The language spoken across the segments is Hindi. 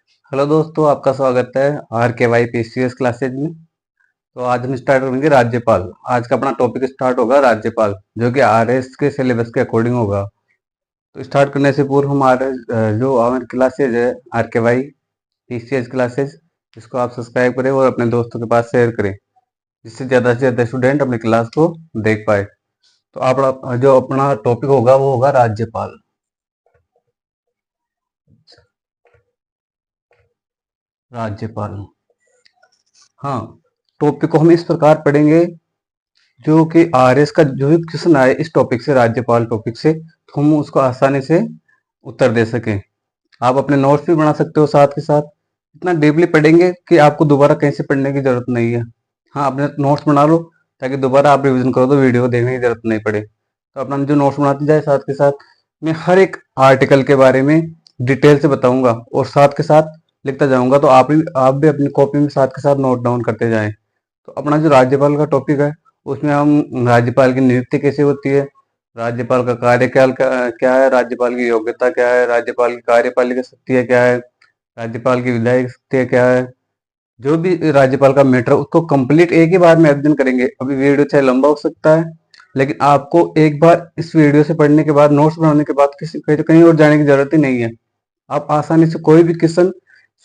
हेलो दोस्तों, आपका स्वागत है आर के वाई पीसीएस क्लासेज में। तो आज हम स्टार्ट करेंगे राज्यपाल। आज का अपना टॉपिक स्टार्ट होगा राज्यपाल, जो कि आरएस के सिलेबस के अकॉर्डिंग होगा। तो स्टार्ट करने से पूर्व हमारे जो हमारी क्लासेज है आर के वाई पीसीएस क्लासेज, इसको आप सब्सक्राइब करें और अपने दोस्तों के पास शेयर करें, जिससे ज़्यादा से ज़्यादा स्टूडेंट अपनी क्लास को देख पाए। तो आप जो अपना टॉपिक होगा वो होगा राज्यपाल। राज्यपाल, हाँ। टॉपिक को हम इस प्रकार पढ़ेंगे, जो कि आरएस का जो भी क्वेश्चन आए इस टॉपिक से, राज्यपाल टॉपिक से, तो हम उसको आसानी से उत्तर दे सकें। आप अपने नोट्स भी बना सकते हो साथ के साथ। इतना डीपली पढ़ेंगे कि आपको दोबारा कहीं से पढ़ने की जरूरत नहीं है। हाँ, अपने नोट्स बना लो ताकि दोबारा आप रिवीजन करो तो वीडियो देखने की जरूरत नहीं पड़े। तो अपना जो नोट्स बनाते जाए साथ के साथ, मैं हर एक आर्टिकल के बारे में डिटेल से बताऊंगा और साथ के साथ लिखता जाऊंगा। तो आप भी अपनी कॉपी में साथ के साथ नोट डाउन करते जाएं। तो अपना जो राज्यपाल का टॉपिक है, उसमें हम राज्यपाल की नियुक्ति कैसे होती है, राज्यपाल का कार्यकाल क्या है, राज्यपाल की योग्यता क्या है, राज्यपाल की कार्यपालिका शक्ति क्या है, राज्यपाल की विधायी शक्ति क्या है, जो भी राज्यपाल का मैटर है उसको कंप्लीट एक ही बार में अध्ययन करेंगे। अभी वीडियो चाहे लंबा हो सकता है, लेकिन आपको एक बार इस वीडियो से पढ़ने के बाद, नोट्स बनाने के बाद, किसी कहीं और जाने की जरूरत ही नहीं है। आप आसानी से कोई भी क्वेश्चन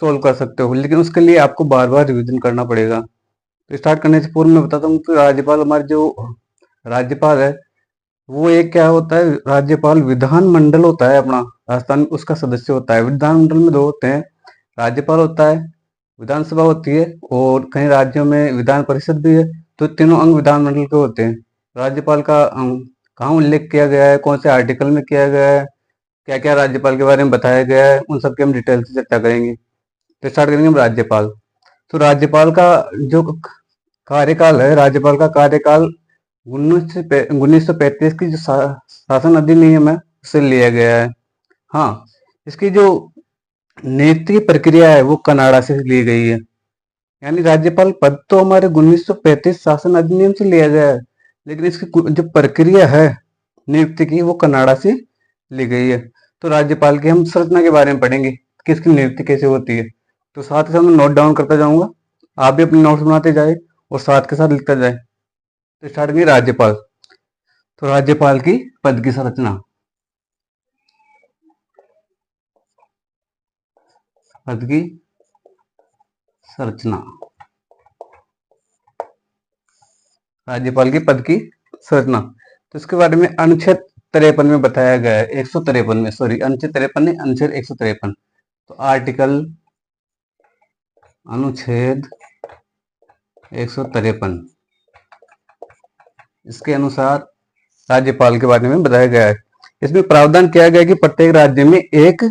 सोल्व कर सकते हो, लेकिन उसके लिए आपको बार बार रिविजन करना पड़ेगा। तो स्टार्ट करने से पूर्व मैं बताता हूँ कि राज्यपाल, हमारे जो राज्यपाल है, वो एक क्या होता है, राज्यपाल विधानमंडल होता है अपना, राजस्थान में उसका सदस्य होता है। विधानमंडल में दो होते हैं, राज्यपाल होता है, विधानसभा होती है, और कई राज्यों में विधान परिषद भी है। तो तीनों अंग विधानमंडल के होते हैं। राज्यपाल का कहाँ उल्लेख किया गया है, कौन से आर्टिकल में किया गया है, क्या क्या राज्यपाल के बारे में बताया गया है, उन सब की हम डिटेल से चर्चा करेंगे। तो स्टार्ट करेंगे हम राज्यपाल। तो राज्यपाल का जो कार्यकाल है, राज्यपाल का कार्यकाल 1935 की जो शासन अधिनियम है उससे लिया गया है। हाँ, इसकी जो नियुक्ति की प्रक्रिया है वो कनाडा से ली गई है। यानी राज्यपाल पद तो हमारे 1935 शासन अधिनियम से लिया गया है, लेकिन इसकी जो प्रक्रिया है नियुक्ति की, वो कनाडा से ली गई है। तो राज्यपाल की हम संरचना के बारे में पढ़ेंगे कि इसकी नियुक्ति कैसे होती है। तो साथ ही साथ मैं नोट डाउन करता जाऊंगा, आप भी अपने नोट्स बनाते जाए और साथ के साथ लिखता जाए। तो स्टार्ट करिए राज्यपाल। तो राज्यपाल की पद की संरचना, पद की संरचना, राज्यपाल की पद की संरचना। तो इसके बारे में अनुच्छेद 53 में बताया गया है, 153 में, सॉरी, अनुच्छेद 53 नहीं, अनुच्छेद 153। तो आर्टिकल, अनुच्छेद 153, इसके अनुसार राज्यपाल के बारे में बताया गया है। इसमें प्रावधान किया गया है कि प्रत्येक राज्य में एक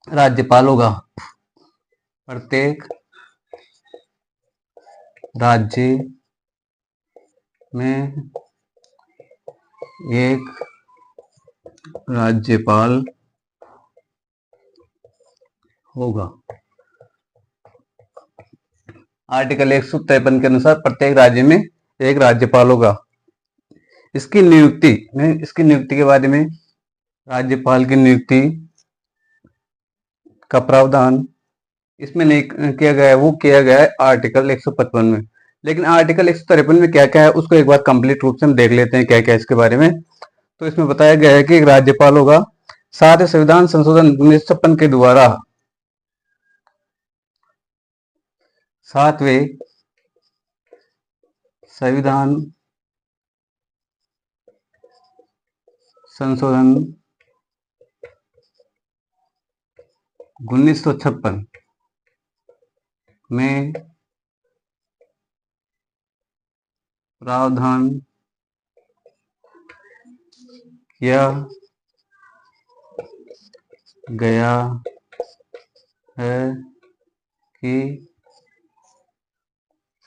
राज्यपाल होगा। प्रत्येक राज्य में एक राज्यपाल होगा। आर्टिकल 153 के अनुसार प्रत्येक राज्य में एक राज्यपाल होगा। इसकी नियुक्ति के बारे में, राज्यपाल की नियुक्ति का प्रावधान इसमें नहीं किया गया है, वो किया गया है आर्टिकल 155 में। लेकिन आर्टिकल 153 में क्या क्या है उसको एक बार कंप्लीट रूप से हम देख लेते हैं क्या क्या इसके बारे में। तो इसमें बताया गया है कि एक राज्यपाल होगा। साथ ही संविधान संशोधन 1956 के द्वारा, सातवें संविधान संशोधन 1956 में प्रावधान किया गया है कि,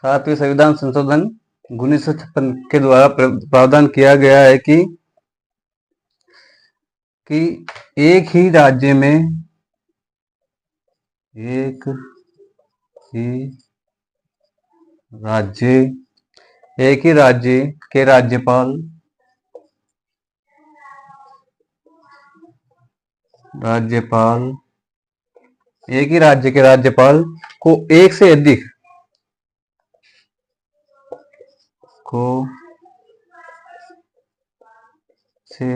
सातवें संविधान संशोधन 1956 के द्वारा प्रावधान किया गया है कि एक ही राज्य में, एक ही राज्य एक ही राज्य के राज्यपाल एक ही राज्य के राज्यपाल को एक से अधिक को से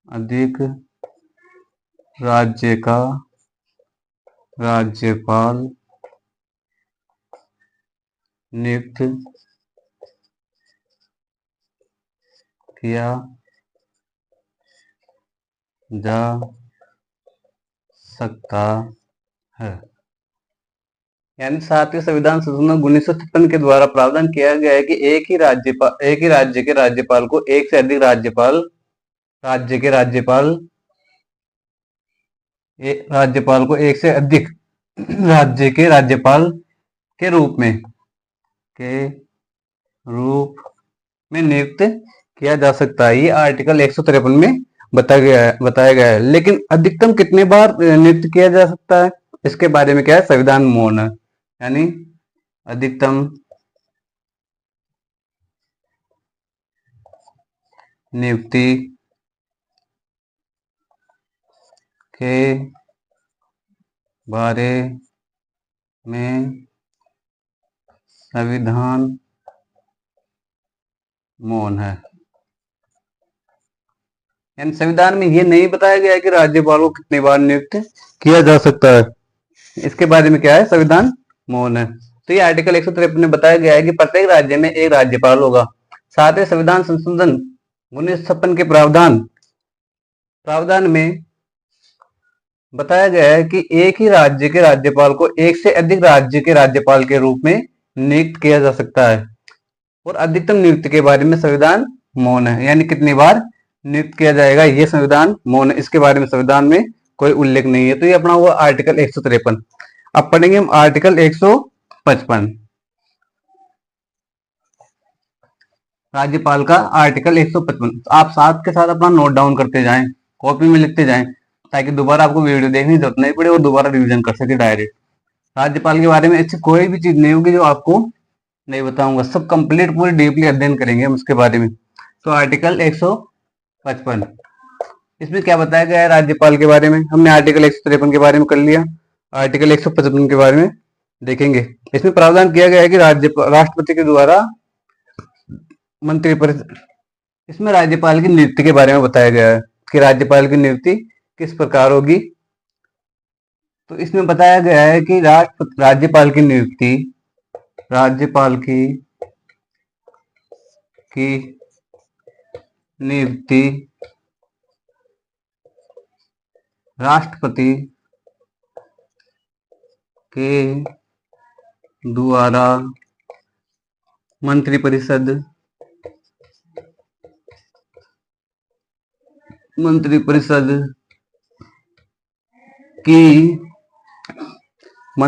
अधिक राज्य का राज्यपाल नियुक्त किया जा सकता है। यानी भारतीय संविधान संशोधन 1956 के द्वारा प्रावधान किया गया है कि एक ही राज्य के राज्यपाल को एक से अधिक राज्यपाल को एक से अधिक राज्य के राज्यपाल के रूप में नियुक्त किया जा सकता है। ये आर्टिकल 153 में बताया गया है। लेकिन अधिकतम कितने बार नियुक्त किया जा सकता है, इसके बारे में क्या है, संविधान मौन है। यानी अधिकतम नियुक्ति के बारे में संविधान मौन है। यानी संविधान में ये नहीं बताया गया है कि राज्यपाल को कितनी बार नियुक्त किया जा सकता है, इसके बारे में क्या है, संविधान मौन है। तो ये आर्टिकल 153 में बताया गया है कि प्रत्येक राज्य में एक राज्यपाल होगा। साथ ही संविधान संशोधन 1956 के प्रावधान में बताया गया है कि एक ही राज्य के राज्यपाल को एक से अधिक राज्य के राज्यपाल के रूप में नियुक्त किया जा सकता है। और अधिकतम नियुक्ति के बारे में संविधान मौन है। यानी कितनी बार नियुक्त किया जाएगा, ये संविधान मौन है, इसके बारे में संविधान में कोई उल्लेख नहीं है। तो ये अपना हुआ आर्टिकल 153। अब पढ़ेंगे हम आर्टिकल 155, राज्यपाल का आर्टिकल 155। आप साथ के साथ अपना नोट डाउन करते जाएं, कॉपी में लिखते जाएं, ताकि दोबारा आपको वीडियो देखने की जरूरत नहीं पड़े और दोबारा रिवीजन कर सके डायरेक्ट। राज्यपाल के बारे में ऐसी कोई भी चीज नहीं होगी जो आपको नहीं बताऊंगा, सब कंप्लीट पूरी डीपली अध्ययन करेंगे हम उसके बारे में। तो आर्टिकल 155, इसमें क्या बताया गया है राज्यपाल के बारे में। हमने आर्टिकल 153 के बारे में कर लिया, आर्टिकल 155 के बारे में देखेंगे। इसमें प्रावधान किया गया है कि राष्ट्रपति के द्वारा मंत्रिपरिषद, इसमें राज्यपाल की नियुक्ति के बारे में बताया गया है कि राज्यपाल की नियुक्ति किस प्रकार होगी। तो इसमें बताया गया है कि राज्यपाल की नियुक्ति राष्ट्रपति के द्वारा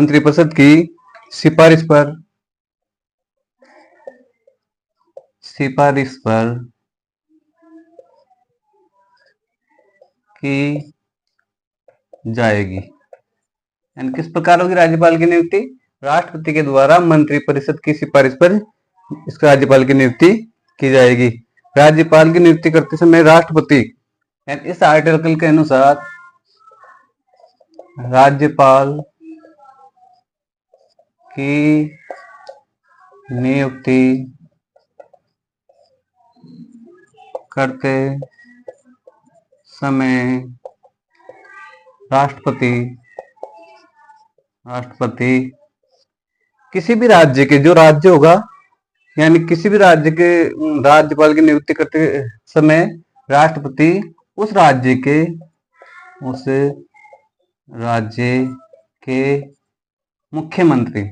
मंत्रिपरिषद की सिफारिश पर की जाएगी। यानी किस प्रकार होगी राज्यपाल की नियुक्ति, राष्ट्रपति के द्वारा मंत्रिपरिषद की सिफारिश पर इस राज्यपाल की नियुक्ति की जाएगी। राज्यपाल की नियुक्ति करते समय राष्ट्रपति, यानी इस आर्टिकल के अनुसार राज्यपाल की नियुक्ति करते समय राष्ट्रपति किसी भी राज्य के, जो राज्य होगा, यानी किसी भी राज्य के राज्यपाल की नियुक्ति करते समय राष्ट्रपति उस राज्य के मुख्यमंत्री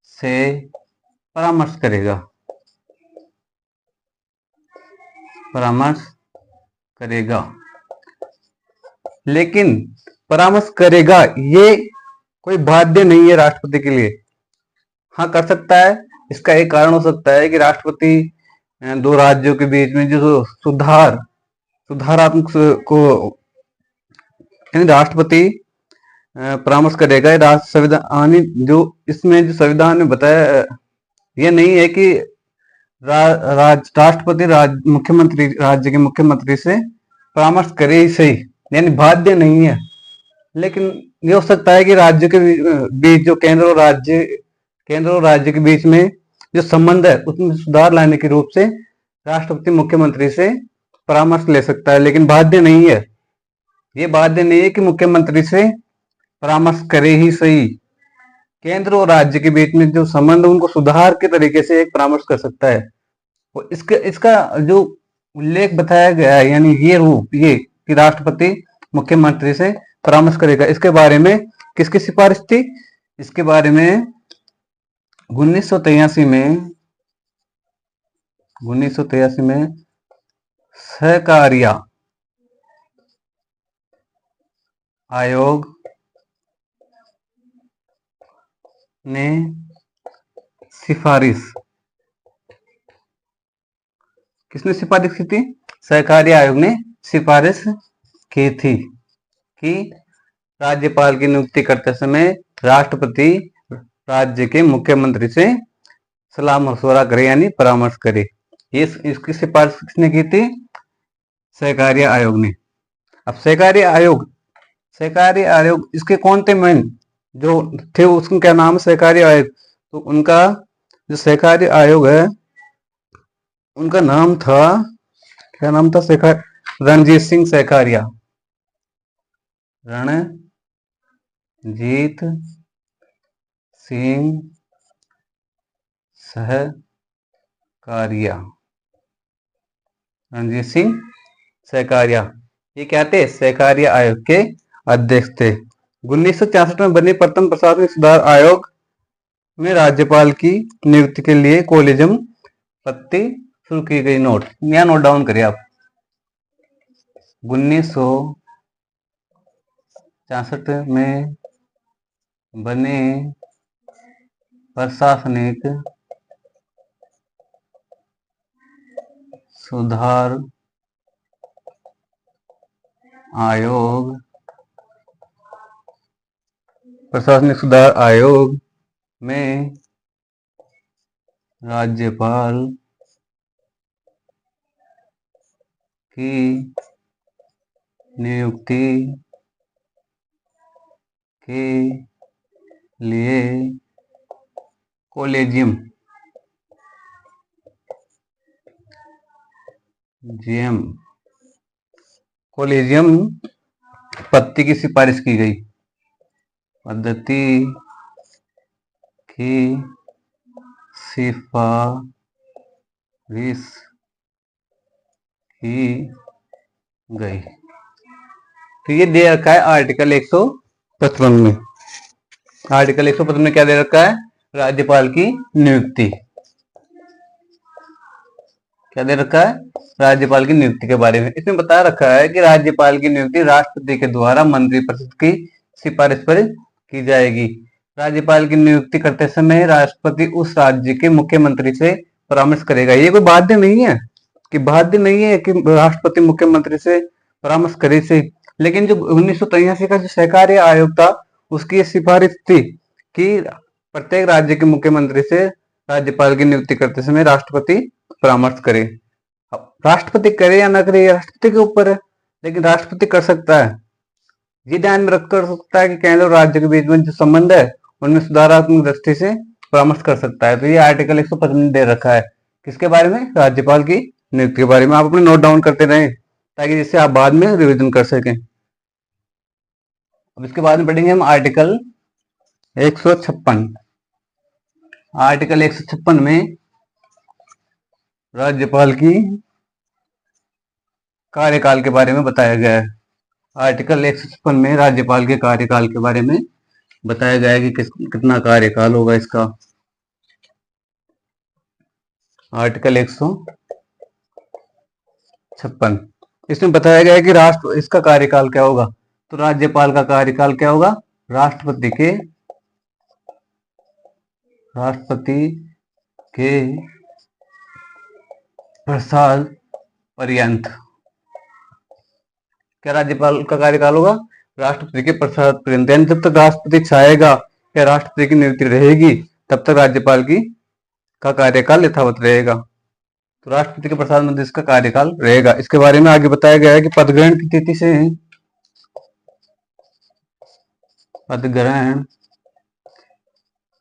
से परामर्श करेगा। लेकिन परामर्श करेगा ये कोई बाध्य नहीं है राष्ट्रपति के लिए। हाँ, कर सकता है। इसका एक कारण हो सकता है कि राष्ट्रपति दो राज्यों के बीच में जो सुधारात्मक को, यानी राष्ट्रपति परामर्श करेगा। संविधान जो इसमें जो संविधान में बताया, यह नहीं है कि राष्ट्रपति मुख्यमंत्री राज्य के मुख्यमंत्री से परामर्श करे ही सही, यानी बाध्य नहीं है। लेकिन ये हो सकता है कि राज्य के बीच जो केंद्र और राज्य के बीच में जो संबंध है उसमें सुधार लाने के रूप से राष्ट्रपति मुख्यमंत्री से परामर्श ले सकता है, लेकिन बाध्य नहीं है। ये बाध्य नहीं है कि मुख्यमंत्री से परामर्श करे ही सही। केंद्र और राज्य के बीच में जो संबंध उनको सुधार के तरीके से एक परामर्श कर सकता है। और इसका जो उल्लेख बताया गया है, यानी ये कि राष्ट्रपति मुख्यमंत्री से परामर्श करेगा, इसके बारे में किसकी सिफारिश थी? इसके बारे में 1983 में सहकारिता आयोग ने सिफारिश किसने सिफारिश की थी? सहकारी आयोग ने सिफारिश की थी कि राज्यपाल की नियुक्ति करते समय राष्ट्रपति राज्य के मुख्यमंत्री से सलाह मशवरा करे, यानी परामर्श करे। ये इसकी सिफारिश किसने की थी? सहकारी आयोग ने। अब सहकारी आयोग इसके कौन थे मेन जो थे, उसका क्या नाम है? सहकारी आयोग। तो उनका जो सहकारी आयोग है उनका नाम था, क्या नाम था? रणजीत सिंह सहकारिया। रणजीत सिंह सहकारिया। रणजीत सिंह सहकारिया ये क्या थे? सहकारी आयोग के अध्यक्ष थे। 1966 में बने प्रथम प्रशासनिक सुधार आयोग में राज्यपाल की नियुक्ति के लिए कोलेजियम पत्ती शुरू की गई। यहाँ नोट डाउन करिए आप। 1966 में बने प्रशासनिक सुधार आयोग में राज्यपाल की नियुक्ति के लिए कोलेजियम पद्धति की सिफारिश की गई। पद्धति की सिफारिश की गई। तो ये दे रखा है आर्टिकल 155 में। आर्टिकल 155 में क्या दे रखा है? राज्यपाल की नियुक्ति। क्या दे रखा है? राज्यपाल की नियुक्ति के बारे में। इसमें बता रखा है कि राज्यपाल की नियुक्ति राष्ट्रपति के द्वारा मंत्रिपरिषद की सिफारिश पर की जाएगी। राज्यपाल की नियुक्ति करते समय राष्ट्रपति उस राज्य के मुख्यमंत्री से परामर्श करेगा। ये कोई बाध्य नहीं है कि राष्ट्रपति मुख्यमंत्री से परामर्श करे से। लेकिन जो 1983 का जो सहकारी आयोग था उसकी सिफारिश थी कि प्रत्येक राज्य के मुख्यमंत्री से राज्यपाल की नियुक्ति करते समय राष्ट्रपति परामर्श करे। राष्ट्रपति करे या ना करे राष्ट्रपति के ऊपर है, लेकिन राष्ट्रपति कर सकता है। ये ध्यान में रख कर सकता है कि केंद्र और राज्य के बीच में जो संबंध है उनमें सुधारात्मक दृष्टि से परामर्श कर सकता है। तो ये आर्टिकल 155 दे रखा है किसके बारे में? राज्यपाल की नियुक्ति के बारे में। आप अपने नोट डाउन करते रहें ताकि जिससे आप बाद में रिवीजन कर सकें। अब इसके बाद में पढ़ेंगे हम आर्टिकल 156। आर्टिकल 156 में राज्यपाल की कार्यकाल के बारे में बताया गया है। आर्टिकल 156 में राज्यपाल के कार्यकाल के बारे में बताया गया है कि कितना कार्यकाल होगा इसका। आर्टिकल 156 इसमें बताया गया है कि इसका कार्यकाल क्या होगा। तो राज्यपाल का कार्यकाल क्या होगा? राष्ट्रपति के प्रसाद पर्यंत। क्या राज्यपाल का कार्यकाल होगा? राष्ट्रपति के प्रसाद पर्यंत। यानी जब तक राष्ट्रपति चाहेगा या राष्ट्रपति की नियुक्ति रहेगी तब तक राज्यपाल का कार्यकाल यथावत रहेगा। तो राष्ट्रपति के प्रसाद में इसका कार्यकाल रहेगा। इसके बारे में आगे बताया गया है कि पदग्रहण की तिथि से पदग्रहण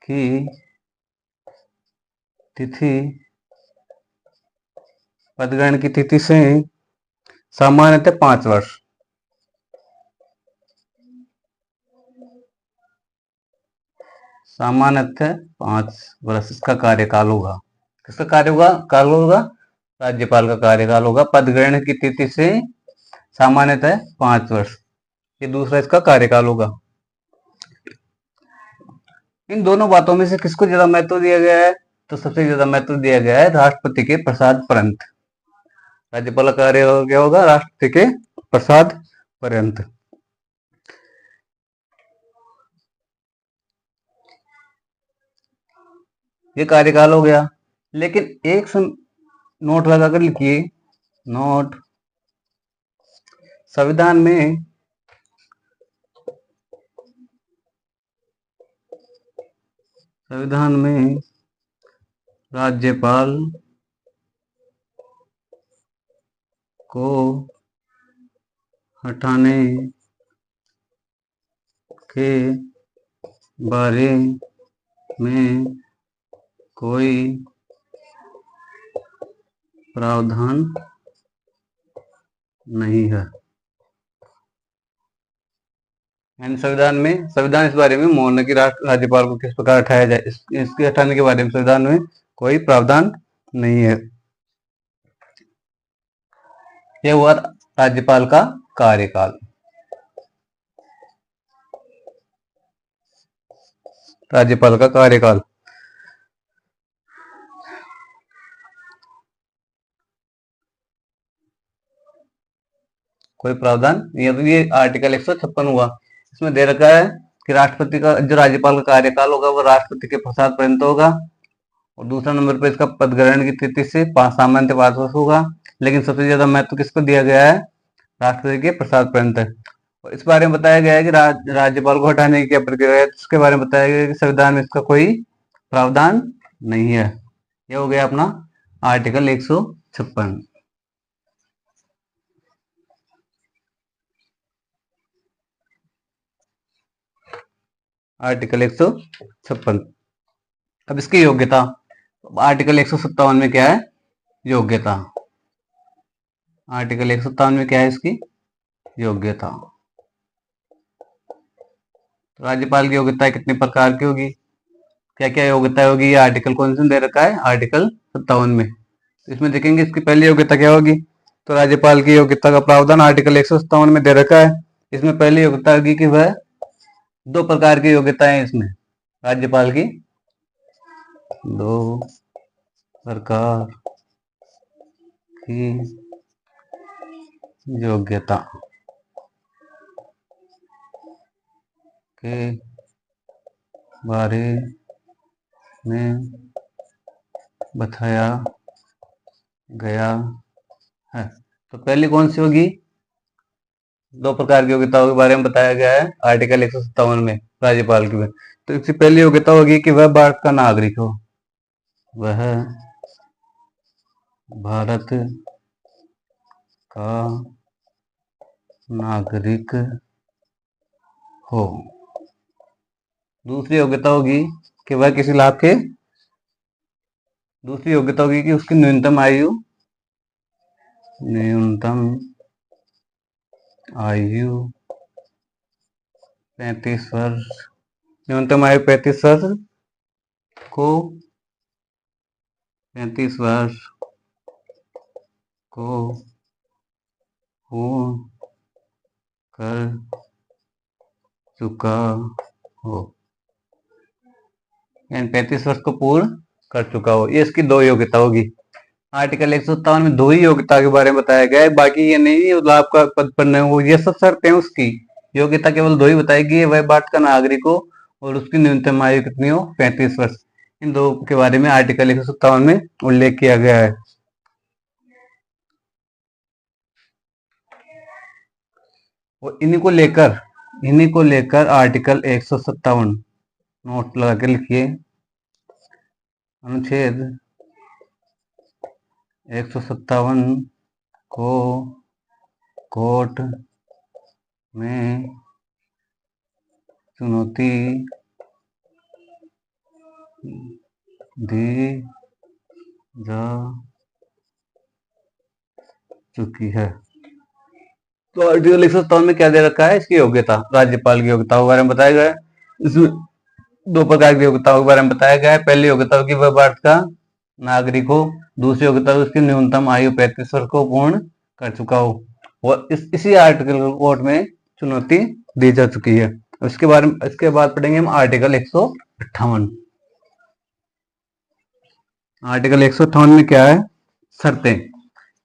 की तिथि पदग्रहण की तिथि से सामान्यतः 5 वर्ष सामान्यतः 5 वर्ष इसका कार्यकाल होगा। किसका काल होगा? राज्यपाल का कार्यकाल होगा। पदग्रहण की तिथि से सामान्यतः 5 वर्ष, ये दूसरा इसका कार्यकाल होगा। इन दोनों बातों में से किसको ज्यादा महत्व दिया गया है? तो सबसे ज्यादा महत्व दिया गया है राष्ट्रपति के प्रसाद पर्यंत। राज्यपाल का कार्यकाल क्या होगा? राष्ट्रपति के प्रसाद पर्यंत। ये कार्यकाल हो गया। लेकिन एक नोट लगाकर लिखिए, नोट, संविधान में राज्यपाल को हटाने के बारे में कोई प्रावधान नहीं है। संविधान इस बारे में मौन है कि राज्यपाल को किस प्रकार हटाया जाए, इसके हटाने के बारे में संविधान में कोई प्रावधान नहीं है। यह हुआ राज्यपाल का कार्यकाल। राज्यपाल का कार्यकाल। कोई प्रावधान नहीं है। तो ये आर्टिकल 156 हुआ। इसमें दे रखा है कि राष्ट्रपति का जो राज्यपाल का कार्यकाल होगा वो राष्ट्रपति के प्रसाद पर्यंत होगा, और दूसरा नंबर पर इसका पदग्रहण की तिथि से सामान्य 5 वर्ष होगा। लेकिन सबसे ज्यादा महत्व किसको दिया गया है? राष्ट्रपति के प्रसाद पर्यंत। और इस बारे में बताया गया है कि राज्यपाल को हटाने की क्या प्रक्रिया है, इसके बारे में बताया गया है कि संविधान में इसका कोई प्रावधान नहीं है। यह हो गया अपना आर्टिकल 156। आर्टिकल 156। अब इसकी योग्यता, आर्टिकल 157 में क्या है? योग्यता। आर्टिकल 157 में क्या है? इसकी योग्यता। तो राज्यपाल की योग्यता कितने प्रकार की होगी, क्या क्या योग्यता होगी? ये आर्टिकल कौन से दे रखा है? आर्टिकल 57 में। तो इसमें देखेंगे इसकी पहली योग्यता क्या होगी। तो राज्यपाल की योग्यता का प्रावधान आर्टिकल 157 में दे रखा है। इसमें पहली योग्यता होगी कि वह 2 प्रकार की योग्यताएं इसमें राज्यपाल की 2 प्रकार की योग्यता के बारे में बताया गया है। तो पहली कौन सी होगी? 2 प्रकार की योग्यताओं के बारे में बताया गया है आर्टिकल 157 में राज्यपाल की। तो इसकी पहली योग्यता होगी कि वह भारत का नागरिक हो, वह भारत का नागरिक हो। दूसरी योग्यता होगी कि वह किसी लाभ के दूसरी योग्यता होगी कि उसकी न्यूनतम आयु 35 वर्ष, न्यूनतम आयु 35 वर्ष को 35 वर्ष को पूर्ण कर चुका हो, यानी 35 वर्ष को पूर्ण कर चुका हो। ये इसकी 2 योग्यता होगी। आर्टिकल 157 में 2 ही योग्यता के बारे में बताया गया है, बाकी ये नहीं लाभ का पद पर नहीं हो, ये सब शर्तें हैं उसकी। योग्यता केवल 2 ही बताएगी, वह भारत का नागरिक हो और उसकी न्यूनतम आयु कितनी हो? 35 वर्ष। इन 2 के बारे में आर्टिकल 157 में उल्लेख किया गया है। और इन्हीं को लेकर आर्टिकल 157 नोट लगा के लिखिए। अनुच्छेद 157 को कोर्ट में चुनौती दी जा चुकी है। तो आर्टिकल 157 में क्या दे रखा है? इसकी योग्यता, राज्यपाल की योग्यता के बारे में बताया गया है। इसमें दो प्रकार की योग्यताओं के बारे में बताया गया है। पहली योग्यता होगी वह भारत का नागरिक हो, दूसरी योग्यता उसकी न्यूनतम आयु 35 वर्ष को पूर्ण कर चुका हो, और इसी आर्टिकल को कोर्ट में चुनौती दी जा चुकी है। इसके बाद पढ़ेंगे हम आर्टिकल 158। आर्टिकल 158 में क्या है? शर्तें।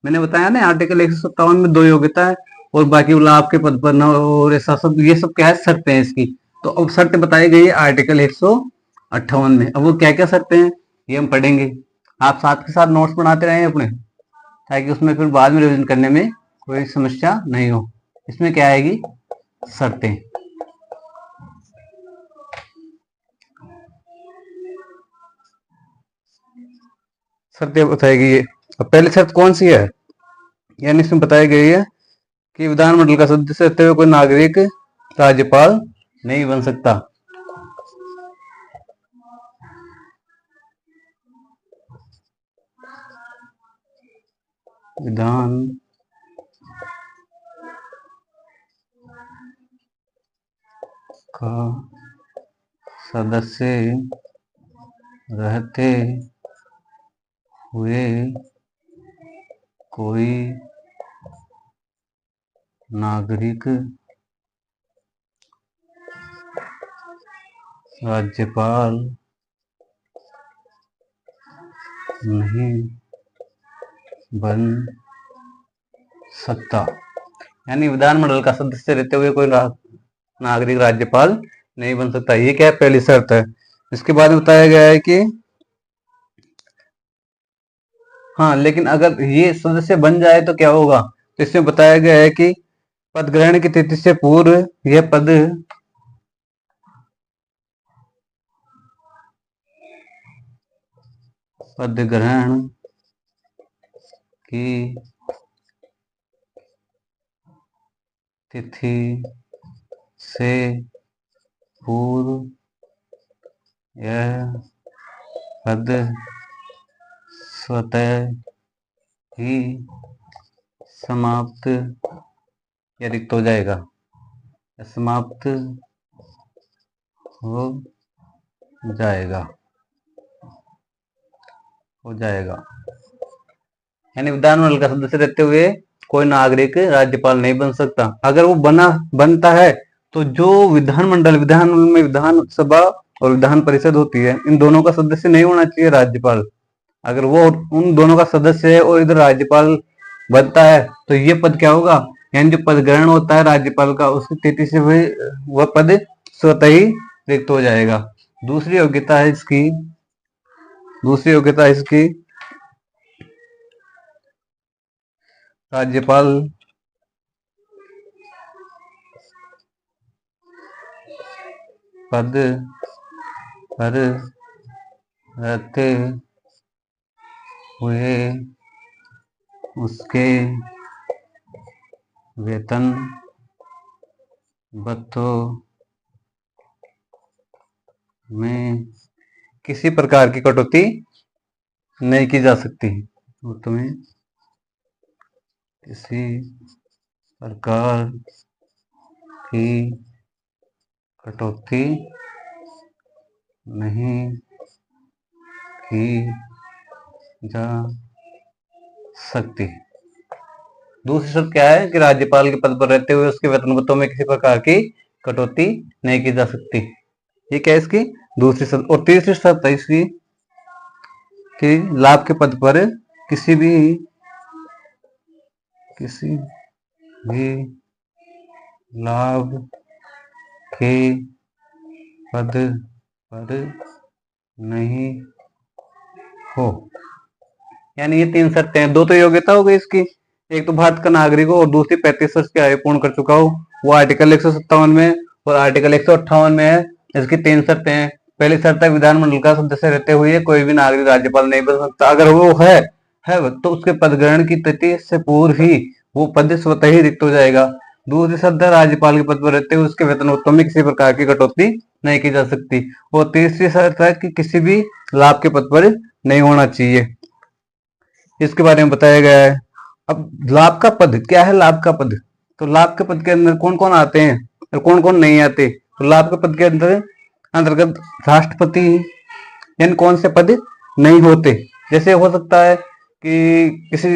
मैंने बताया ना, आर्टिकल 157 में दो योग्यता है और बाकी लाभ के पद पर न और ऐसा सब, ये सब क्या है? शर्तें हैं इसकी। तो अब शर्तें बताई गई है आर्टिकल 158 में। अब वो क्या क्या शर्तें हैं ये हम पढ़ेंगे। आप साथ के साथ नोट्स बनाते रहें अपने, ताकि उसमें फिर बाद में रिवीजन करने में कोई समस्या नहीं हो। इसमें क्या आएगी? शर्तें। शर्तें बताई गई है। अब पहली शर्त कौन सी है? यानी इसमें बताई गई है कि विधानमंडल का सदस्य रहते हुए कोई नागरिक राज्यपाल नहीं बन सकता। विधान का सदस्य रहते हुए कोई नागरिक राज्यपाल नहीं बन सकता। यानी विधानमंडल का सदस्य रहते हुए कोई नागरिक राज्यपाल नहीं बन सकता। ये क्या है? पहली शर्त है। इसके बाद में बताया गया है कि हाँ, लेकिन अगर ये सदस्य बन जाए तो क्या होगा? तो इसमें बताया गया है कि पद ग्रहण की तिथि से पूर्व यह पद ग्रहण की तिथि से पूर्व यह पद स्वतः ही समाप्त या रिक्त हो जाएगा, समाप्त हो जाएगा। यानी विधानमंडल का सदस्य रहते हुए कोई नागरिक राज्यपाल नहीं बन सकता। अगर वो बनता है तो जो विधानमंडल में विधानसभा और विधान परिषद होती है, इन दोनों का सदस्य नहीं होना चाहिए राज्यपाल। अगर वो उन दोनों का सदस्य है और इधर राज्यपाल बनता है तो ये पद क्या होगा? यानी जो पद ग्रहण होता है राज्यपाल का, उसकी तिथि से वह पद स्वतः ही रिक्त हो जाएगा। दूसरी योग्यता है इसकी राज्यपाल पद पर रहते हुए उसके वेतन भत्तों में किसी प्रकार की कटौती नहीं की जा सकती। तुम्हें किसी प्रकार की कटौती नहीं की जा सकती। दूसरी शर्त क्या है? कि राज्यपाल के पद पर रहते हुए उसके वेतन भत्तों में किसी प्रकार की कटौती नहीं की जा सकती। ये क्या है इसकी दूसरी शर्त। और तीसरी शर्त है इसकी कि लाभ के पद पर किसी भी लाभ के पद पर नहीं हो। यानी ये तीन शर्तें हैं। दो तो योग्यता हो गई इसकी, एक तो भारत का नागरिक हो और दूसरी 35 वर्ष की आयु पूर्ण कर चुका हो। वो आर्टिकल 157 में और आर्टिकल 158 में है। इसकी तीन शर्तें हैं। पहली शर्त है विधानमंडल का सदस्य रहते हुए कोई भी नागरिक राज्यपाल नहीं बन सकता। अगर वो है है तो उसके पद ग्रहण की तिथि से पूर्व ही वो पद स्वतः ही रिक्त हो जाएगा। दूसरी शर्त है राज्यपाल के पद पर रहते हुए उसके वेतनोत्तम में किसी प्रकार की कटौती नहीं की जा सकती। और तीसरी शर्त है कि किसी भी लाभ के पद पर नहीं होना चाहिए, इसके बारे में बताया गया है। अब लाभ का पद क्या है? लाभ का पद, तो लाभ के पद के अंदर कौन कौन आते हैं और कौन कौन नहीं आते? तो लाभ के पद के अंदर अंतर्गत राष्ट्रपति, यानी कौन से पद नहीं होते? जैसे हो सकता है कि किसी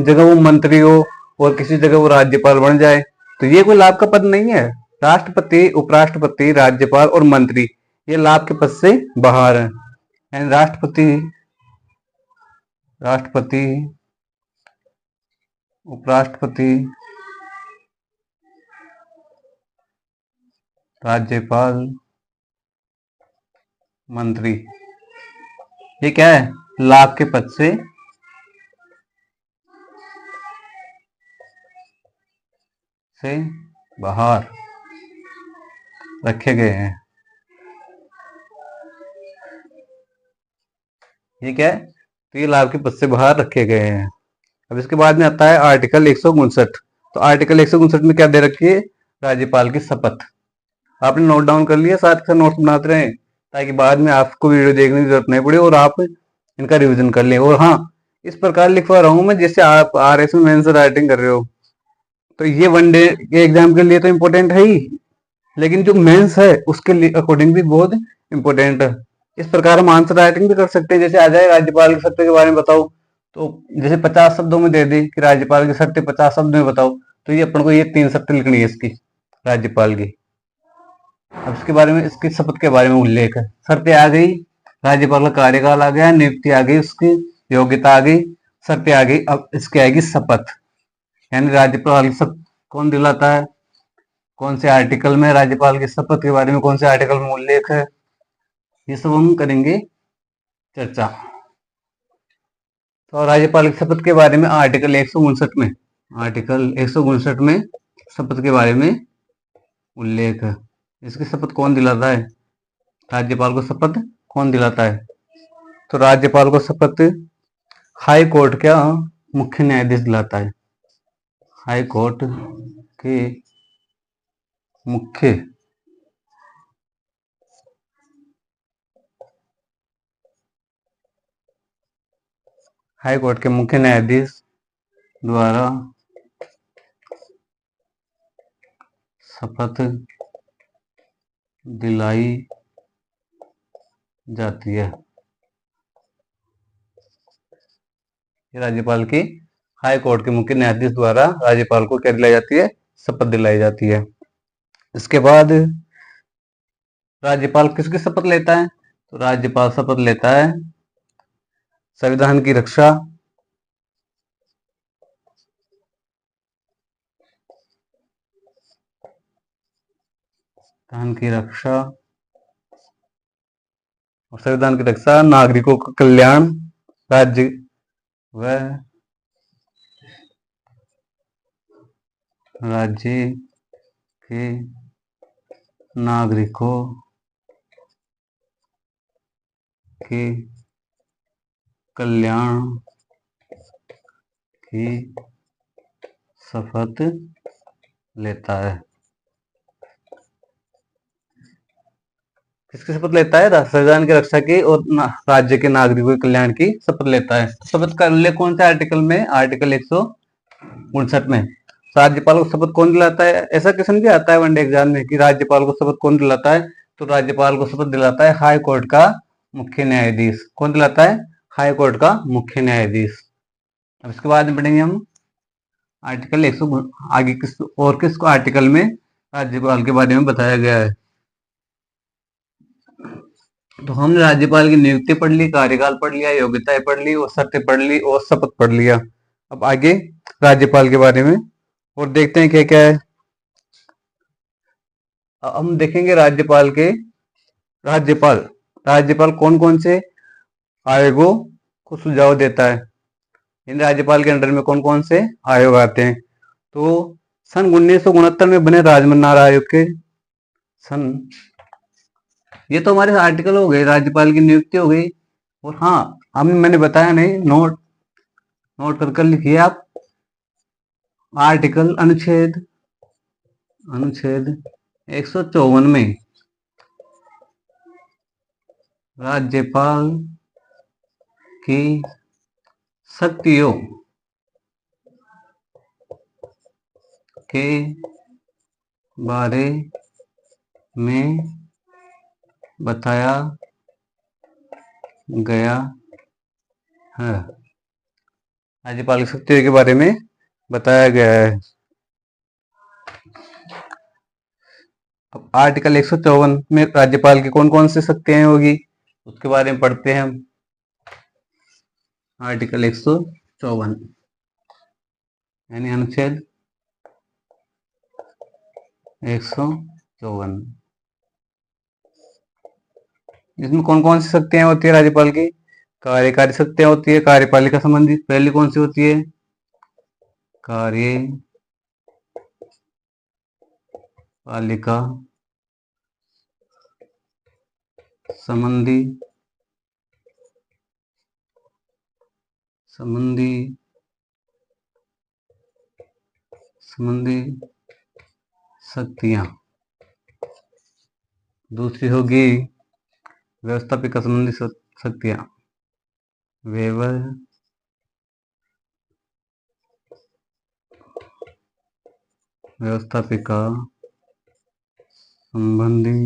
जगह वो मंत्री हो और किसी जगह वो राज्यपाल बन जाए, तो ये कोई लाभ का पद नहीं है। राष्ट्रपति, उपराष्ट्रपति, राज्यपाल और मंत्री ये लाभ के पद से बाहर है। यानी राष्ट्रपति, राष्ट्रपति, उपराष्ट्रपति, राज्यपाल, मंत्री, ये क्या है? लाभ के पद से बाहर रखे गए हैं। ये क्या है? तो ये लाभ के पद से बाहर रखे गए हैं। अब इसके बाद में आता है आर्टिकल 159। तो आर्टिकल 159 में क्या दे रखी है? राज्यपाल की शपथ। आपने नोट डाउन कर लिया, साथ के साथ नोट्स बनाते रहें ताकि बाद में आपको वीडियो देखने की जरूरत नहीं पड़े और आप इनका रिवीजन कर लें। और हाँ, इस प्रकार लिखवा रहा हूं मैं जैसे आप RS में मेंस राइटिंग कर रहे हो, तो ये वनडे के एग्जाम के लिए तो इम्पोर्टेंट है ही, लेकिन जो मेंस है उसके लिए अकॉर्डिंग भी बहुत इम्पोर्टेंट है। इस प्रकार हम आंसर राइटिंग भी कर सकते हैं। जैसे आ जाए राज्यपाल की शर्तें के बारे में बताओ, तो जैसे 50 शब्दों में दे दे कि राज्यपाल की शर्तें 50 शब्द में बताओ, तो ये अपन को ये 3 शर्तें लिखनी है इसकी, राज्यपाल की। अब इसके बारे में, इसकी शपथ के बारे में उल्लेख है। शर्तें आ गई, राज्यपाल का कार्यकाल आ गया, नियुक्ति आ गई, उसकी योग्यता आ गई, शर्तें आ गई। अब इसकी आएगी शपथ, यानी राज्यपाल की शपथ कौन दिलाता है, कौन से आर्टिकल में राज्यपाल की शपथ के बारे में कौन से आर्टिकल में उल्लेख है, ये सब हम करेंगे चर्चा। तो राज्यपाल की शपथ के बारे में आर्टिकल 159 में, आर्टिकल 159 में शपथ के बारे में उल्लेख है। इसकी शपथ कौन दिलाता है? राज्यपाल को शपथ कौन दिलाता है? तो राज्यपाल को शपथ हाई कोर्ट का मुख्य न्यायाधीश दिलाता है। हाई कोर्ट के मुख्य हाई कोर्ट के मुख्य न्यायाधीश द्वारा शपथ दिलाई जाती है। ये राज्यपाल की हाई कोर्ट के मुख्य न्यायाधीश द्वारा राज्यपाल को क्या दिलाई जाती है? शपथ दिलाई जाती है। इसके बाद राज्यपाल किसकी शपथ लेता है? तो राज्यपाल शपथ लेता है संविधान की रक्षा, संविधान की रक्षा और संविधान की रक्षा, नागरिकों का कल्याण, राज्य व राज्य के नागरिकों के कल्याण की शपथ लेता है। किसकी शपथ लेता है? संविधान की रक्षा की और राज्य के नागरिकों के कल्याण की शपथ लेता है। शपथ का उल्लेख कौन से आर्टिकल में? आर्टिकल 159 में। राज्यपाल को शपथ कौन दिलाता है? ऐसा क्वेश्चन भी आता है वनडे एग्जाम में कि राज्यपाल को शपथ कौन दिलाता है? तो राज्यपाल को शपथ दिलाता है हाई कोर्ट का मुख्य न्यायाधीश। कौन दिलाता है? हाई कोर्ट का मुख्य न्यायाधीश। अब इसके बाद में पढ़ेंगे हम आर्टिकल 100, आगे किस और किसको आर्टिकल में राज्यपाल के बारे में बताया गया है। तो हमने राज्यपाल की नियुक्ति पढ़ ली, कार्यकाल पढ़ लिया, योग्यताएं पढ़ ली और शर्तें पढ़ ली और शपथ पढ़ लिया। अब आगे राज्यपाल के बारे में और देखते हैं क्या क्या है। हम देखेंगे राज्यपाल के, राज्यपाल राज्यपाल कौन कौन से आयोगों को सुझाव देता है। इन राज्यपाल के अंडर में कौन कौन से आयोग आते हैं? तो सन 1969 में बने राजमन्नार आयोग के सन, ये तो हमारे आर्टिकल हो गए, राज्यपाल की नियुक्ति हो गई। और हाँ, हमने मैंने बताया नहीं, नोट नोट कर कर लिखिए आप। आर्टिकल अनुच्छेद अनुच्छेद 154 में राज्यपाल की शक्तियों के बारे में बताया गया है। राज्यपाल की शक्तियों के बारे में बताया गया है। अब आर्टिकल 154 में राज्यपाल की कौन कौन सी शक्तियां होगी उसके बारे में पढ़ते हैं हम। आर्टिकल 154 यानी अनुच्छेद 154, इसमें कौन कौन सी शक्तियां होती है राज्यपाल की। कार्यकारी शक्तियां होती है, कार्यपालिका संबंधी। पहली कौन सी होती है, कार्यपालिका संबंधी संबंधी संबंधी शक्तियां। दूसरी होगी व्यवस्थापिका संबंधी शक्तियां। व्यवस्थापिका संबंधी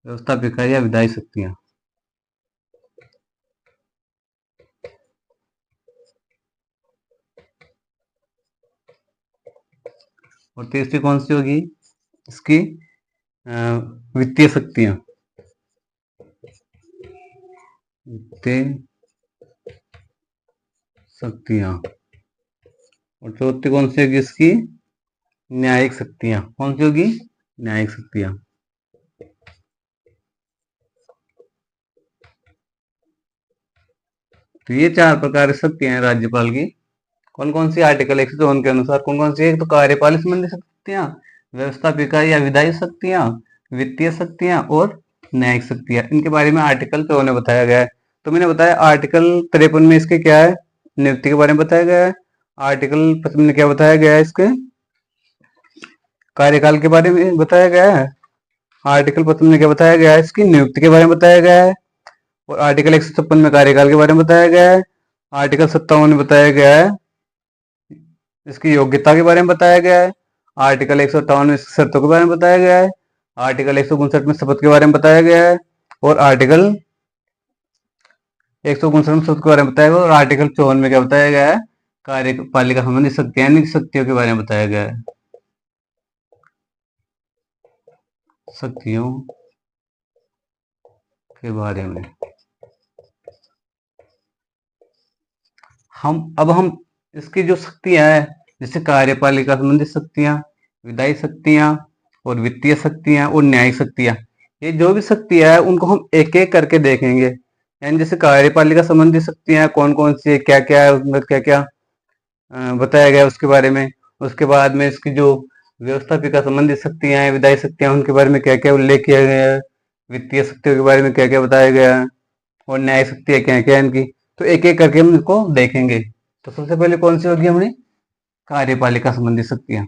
व्यवस्थापिका या विधायी शक्तियां। और तीसरी कौन सी होगी इसकी, वित्तीय शक्तियां। वित्तीय शक्तियां। और चौथी कौन सी होगी इसकी, न्यायिक शक्तियां। कौन सी होगी, न्यायिक शक्तियां। तो ये चार प्रकार की शक्तियां हैं राज्यपाल की। कौन कौन सी, आर्टिकल 154 के अनुसार कौन कौन सी है। एक तो कार्यपालिक संबंधी शक्तियां, व्यवस्थापिका या विधायी शक्तियां, वित्तीय शक्तियां और न्यायिक शक्तियां। इनके बारे में आर्टिकल 54 में बताया गया है। तो मैंने बताया आर्टिकल 53 में इसके क्या है, नियुक्ति के बारे में बताया गया है। आर्टिकल 55 में क्या बताया गया है, इसके कार्यकाल के बारे में बताया गया है। आर्टिकल 55 में क्या बताया गया है, इसकी नियुक्ति के बारे में बताया गया है। और आर्टिकल 156 में कार्यकाल के बारे में बताया गया है। आर्टिकल 57 में बताया गया है इसकी योग्यता के बारे में बताया गया है। आर्टिकल 158 में शर्तों के बारे में बताया गया है। आर्टिकल 159 में शपथ के बारे में बताया गया है। और आर्टिकल 159 में शपथ के बारे में बताया गया है। और आर्टिकल 54 में क्या बताया गया है, कार्यपालिका संबंधी शक्तियां यानी शक्तियों के बारे में बताया गया है। शक्तियों के बारे में हम इसकी जो शक्तियां हैं, जैसे कार्यपालिका संबंधी शक्तियां, विधायी शक्तियां और वित्तीय शक्तियां और न्यायिक शक्तियां, ये जो भी शक्तियां हैं उनको हम एक एक करके देखेंगे। यानी जैसे कार्यपालिका संबंधी शक्तियां कौन कौन सी है, क्या क्या है उसमें, क्या क्या बताया गया है उसके बारे में। उसके बाद में इसकी जो व्यवस्थापिका संबंधी शक्तियां हैं, विधायी शक्तियां, उनके बारे में क्या क्या उल्लेख किया गया है। वित्तीय शक्तियों के बारे में क्या क्या बताया गया है। और न्याय शक्तियां क्या क्या है इनकी। तो एक एक करके हम इनको देखेंगे। तो सबसे पहले कौन सी होगी हमारी, कार्यपालिका संबंधी शक्तियां।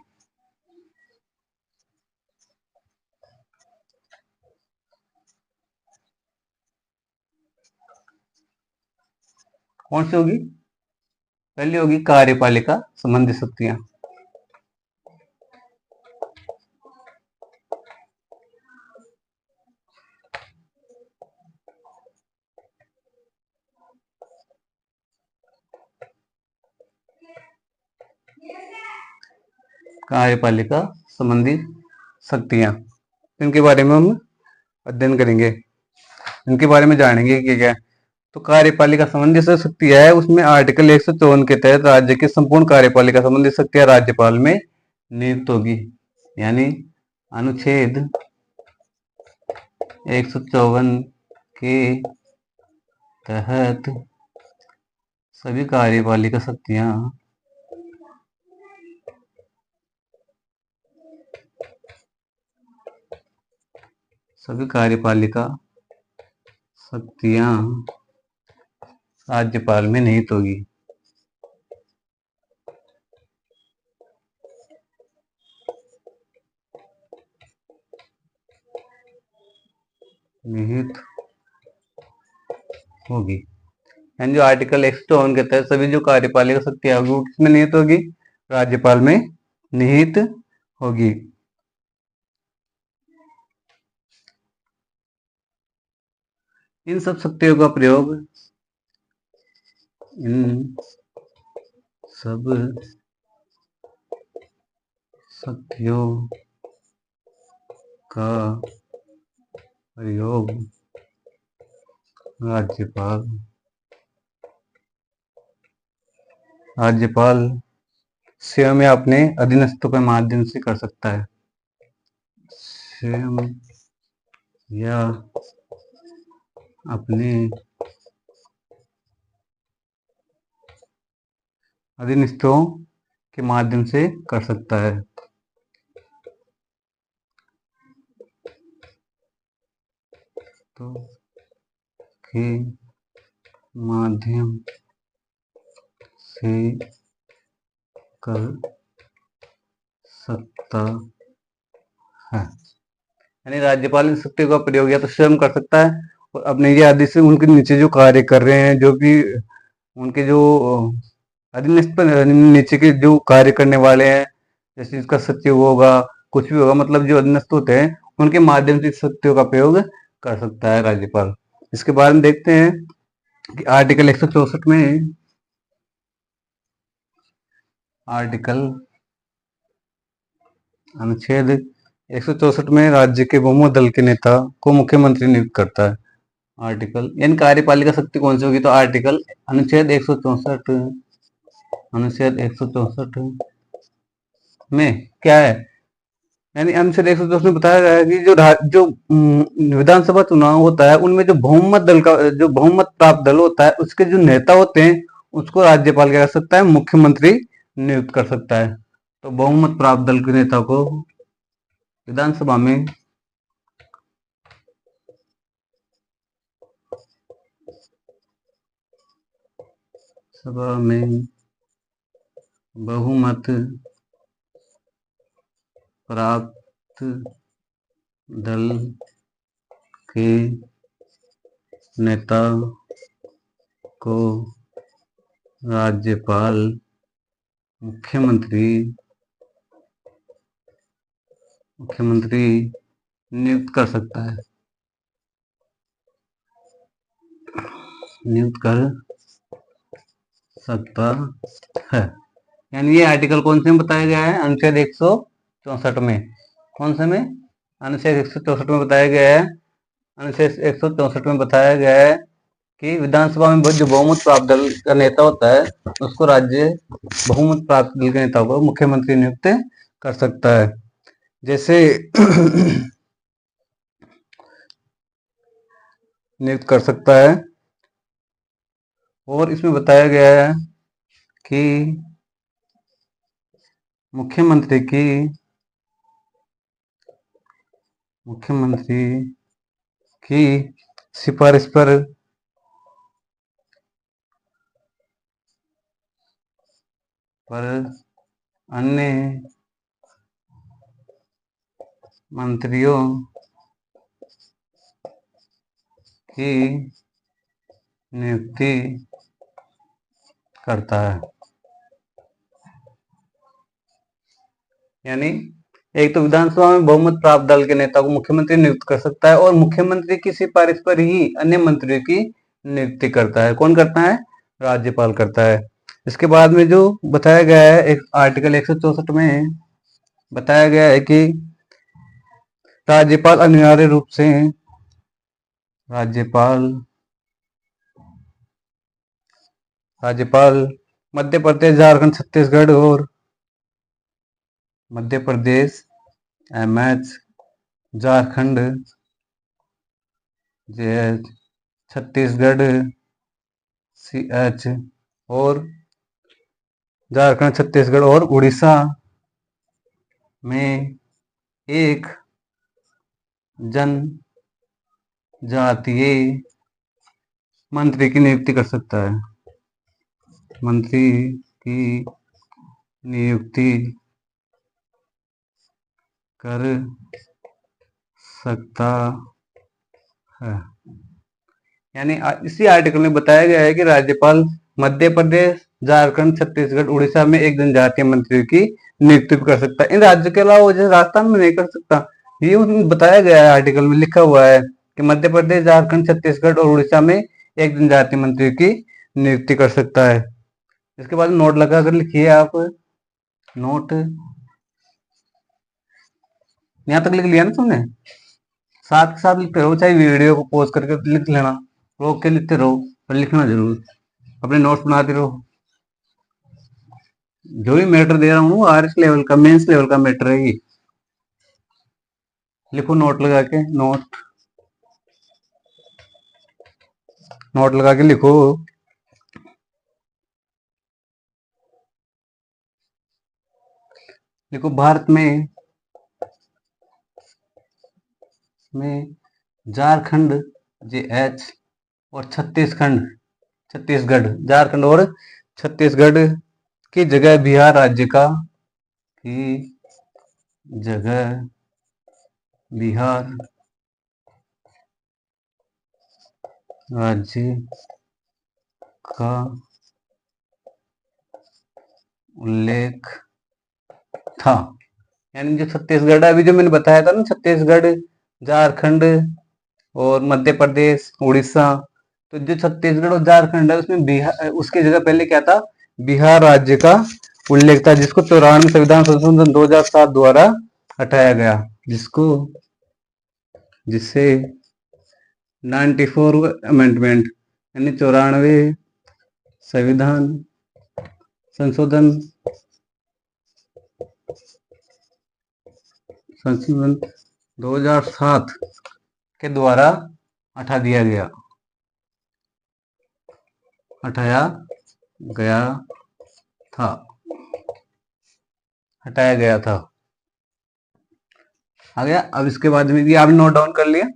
कौन सी होगी, पहली होगी कार्यपालिका संबंधी शक्तियां। कार्यपालिका संबंधी शक्तियां, इनके बारे में हम अध्ययन करेंगे, इनके बारे में जानेंगे कि क्या है। तो कार्यपालिका संबंधी जो शक्तियां है उसमें आर्टिकल 154 के तहत राज्य की संपूर्ण कार्यपालिका संबंधी शक्तियां राज्यपाल में नियुक्त होगी। यानी अनुच्छेद 154 के तहत सभी कार्यपालिका शक्तियां सभी कार्यपालिका शक्तियां राज्यपाल में निहित होगी। निहित होगी। यानी जो आर्टिकल 154 कहता है सभी जो कार्यपालिका शक्तियां होगी वो किसमें निहित होगी? राज्यपाल में निहित होगी। इन सब शक्तियों का प्रयोग इन सब शक्तियों का प्रयोग राज्यपाल स्वयं या अपने अधीनस्थों के माध्यम से कर सकता है। स्वयं या अपने अधीनस्थों के माध्यम से कर सकता है। तो के माध्यम से कर सकता है। यानी राज्यपाल इन शक्तियों का प्रयोग या तो स्वयं कर सकता है और अपने ये आदि से उनके नीचे जो कार्य कर रहे हैं, जो भी उनके जो अधीनस्थ नीचे के जो कार्य करने वाले हैं, जैसे इसका सचिव होगा, कुछ भी होगा, मतलब जो अधीनस्थ होते हैं उनके माध्यम से शक्तियों का प्रयोग कर सकता है राज्यपाल। इसके बारे में देखते हैं कि आर्टिकल 164 में अनुच्छेद 164 में राज्य के बहुमत दल के नेता को मुख्यमंत्री नियुक्त करता है। आर्टिकल यानी कार्यपालिका शक्ति कौन सी होगी? तो आर्टिकल अनुच्छेद 164 में क्या है? यानी अनुच्छेद 164 में बताया गया है कि जो विधानसभा चुनाव होता है उनमें जो बहुमत प्राप्त दल होता है उसके जो नेता होते हैं उसको राज्यपाल क्या कर सकता है? मुख्यमंत्री नियुक्त कर सकता है। तो बहुमत प्राप्त दल के नेता को विधानसभा में बहुमत प्राप्त दल के नेता को राज्यपाल मुख्यमंत्री नियुक्त कर सकता है। यानी ये आर्टिकल कौन से में बताया गया है? अनुच्छेद 164 में। कौन से में? अनुच्छेद 164 में बताया गया है। अनुच्छेद 164 में बताया गया है कि विधानसभा में जो बहुमत प्राप्त दल का नेता होता है उसको बहुमत प्राप्त दल के नेता को मुख्यमंत्री नियुक्त कर सकता है। जैसे नियुक्त कर सकता है। और इसमें बताया गया है कि मुख्यमंत्री की सिफारिश पर अन्य मंत्रियों की नियुक्ति करता है। यानी एक तो विधानसभा में बहुमत प्राप्त दल के नेता को मुख्यमंत्री नियुक्त कर सकता है और मुख्यमंत्री की सिफारिश पर ही अन्य मंत्रियों की नियुक्ति करता है। कौन करता है? राज्यपाल करता है। इसके बाद में जो बताया गया है एक आर्टिकल 164 में बताया गया है कि राज्यपाल अनिवार्य रूप से राज्यपाल मध्य प्रदेश, झारखंड, छत्तीसगढ़ और Madhya Pradesh MS, Jharkhand JH, Chhattisgarh CH और झारखंड, छत्तीसगढ़ और उड़ीसा में एक जनजातीय मंत्री की नियुक्ति कर सकता है, मंत्री की नियुक्ति कर सकता है। यानी इसी आर्टिकल में बताया गया है कि राज्यपाल मध्य प्रदेश, झारखंड, छत्तीसगढ़, उड़ीसा में एक जनजातीय मंत्री की नियुक्ति कर सकता है। इन राज्यों के अलावा वो जैसे राजस्थान में नहीं कर सकता। ये उसमें बताया गया है, आर्टिकल में लिखा हुआ है कि मध्य प्रदेश, झारखंड, छत्तीसगढ़ और उड़ीसा में एक जनजातीय मंत्री की नियुक्ति कर सकता है। इसके बाद नोट लगा कर लिखिए आप, नोट यहाँ तक लिख लिया ना तुमने? साथ के साथ लिखते रहो, चाहे वीडियो को पॉज करके लिख लेना, रोक के लिखते रहो, पर लिखना जरूर, अपने नोट्स बनाते रहो। जो भी मैटर दे रहा हूँ आरएस लेवल का, मेंस लेवल का मैटर है ये। लिखो नोट लगा के, नोट लगा के लिखो। लिखो भारत में झारखंड JH और छत्तीसगढ़, झारखंड और छत्तीसगढ़ की जगह बिहार राज्य का, की जगह बिहार राज्य का उल्लेख था। यानी जो छत्तीसगढ़ अभी जो मैंने बताया था ना, छत्तीसगढ़, झारखंड और मध्य प्रदेश, उड़ीसा, तो जो छत्तीसगढ़ और झारखंड है उसमें बिहार, उसकी जगह पहले क्या था, बिहार राज्य का उल्लेख था, जिसको 94 संविधान संशोधन 2007 द्वारा हटाया गया, जिसे 94 अमेंडमेंट यानी 94 संविधान संशोधन 2007 के द्वारा हटाया गया था। आ गया? अब इसके बाद में ये आपने नोट डाउन कर लिया।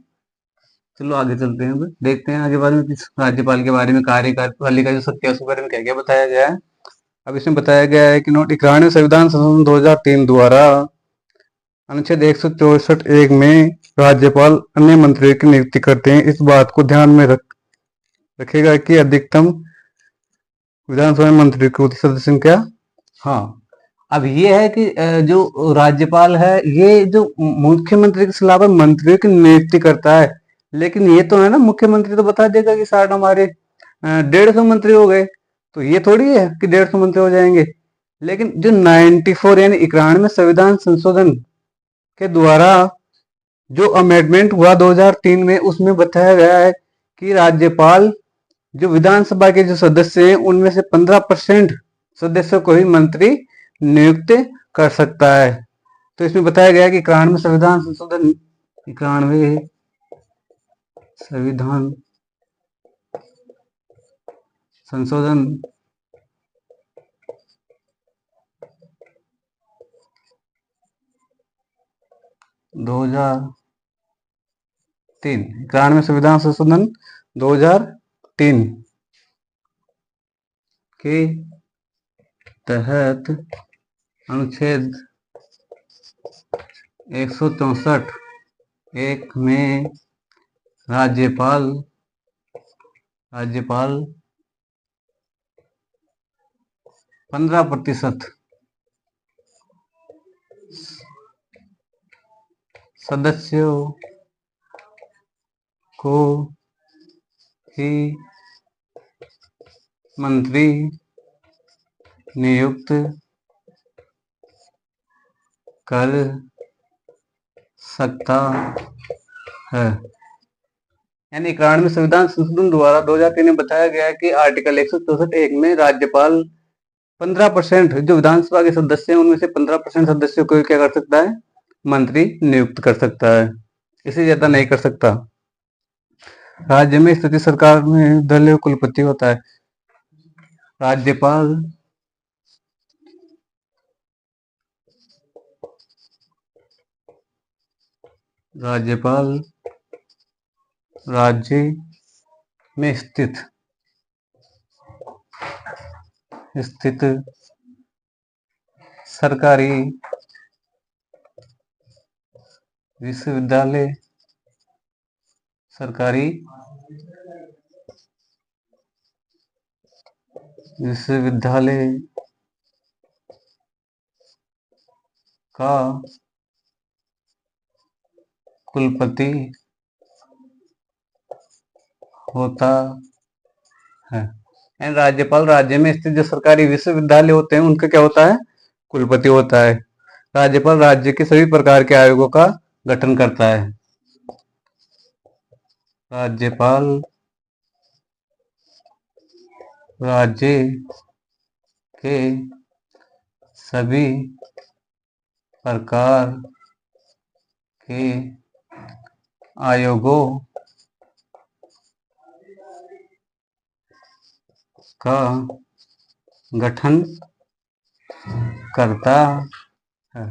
चलो आगे चलते हैं, देखते हैं आगे बाद में किस राज्यपाल के बारे में, कार्यपालिका जो सत्ता है उसके बारे में क्या क्या बताया गया है। अब इसमें बताया गया है कि नोट 91 संविधान संशोधन 2003 द्वारा अनुच्छेद 164(1) में राज्यपाल अन्य मंत्रियों की नियुक्ति करते हैं। इस बात को ध्यान में रखेगा कि अधिकतम विधानसभा मंत्री की सदस्य संख्या। हाँ, अब ये है कि जो राज्यपाल है ये जो मुख्यमंत्री के सलाह पर मंत्रियों की नियुक्ति करता है, लेकिन ये तो है ना, मुख्यमंत्री तो बता देगा कि साठ हमारे 150 मंत्री हो गए, तो ये थोड़ी है कि 150 मंत्री हो जाएंगे। लेकिन जो 94 यानी 91 संविधान संशोधन के द्वारा जो अमेंडमेंट हुआ 2003 में, उसमें बताया गया है कि राज्यपाल जो विधानसभा के जो सदस्य हैं उनमें से 15% सदस्यों को ही मंत्री नियुक्त कर सकता है। तो इसमें बताया गया है कि 91 संविधान संशोधन 2003, 91 संविधान संशोधन 2003 के तहत अनुच्छेद 164(1) में राज्यपाल 15% सदस्यों को ही मंत्री नियुक्त कर सकता है। यानी 91 संविधान संशोधन द्वारा 2003 में बताया गया कि आर्टिकल 164(1) में राज्यपाल 15% जो विधानसभा के सदस्य हैं उनमें से 15% सदस्यों को क्या कर सकता है, मंत्री नियुक्त कर सकता है, इससे ज्यादा नहीं कर सकता। राज्य में स्थिति सरकार में दलीय कुलपति होता है। राज्यपाल राज्य में स्थित सरकारी विश्वविद्यालय का कुलपति होता है। एंड राज्यपाल राज्य में स्थित जो सरकारी विश्वविद्यालय होते हैं उनका क्या होता है? कुलपति होता है। राज्यपाल राज्य के सभी प्रकार के आयोगों का गठन करता है। राज्यपाल राज्य के सभी प्रकार के आयोगों का गठन करता है।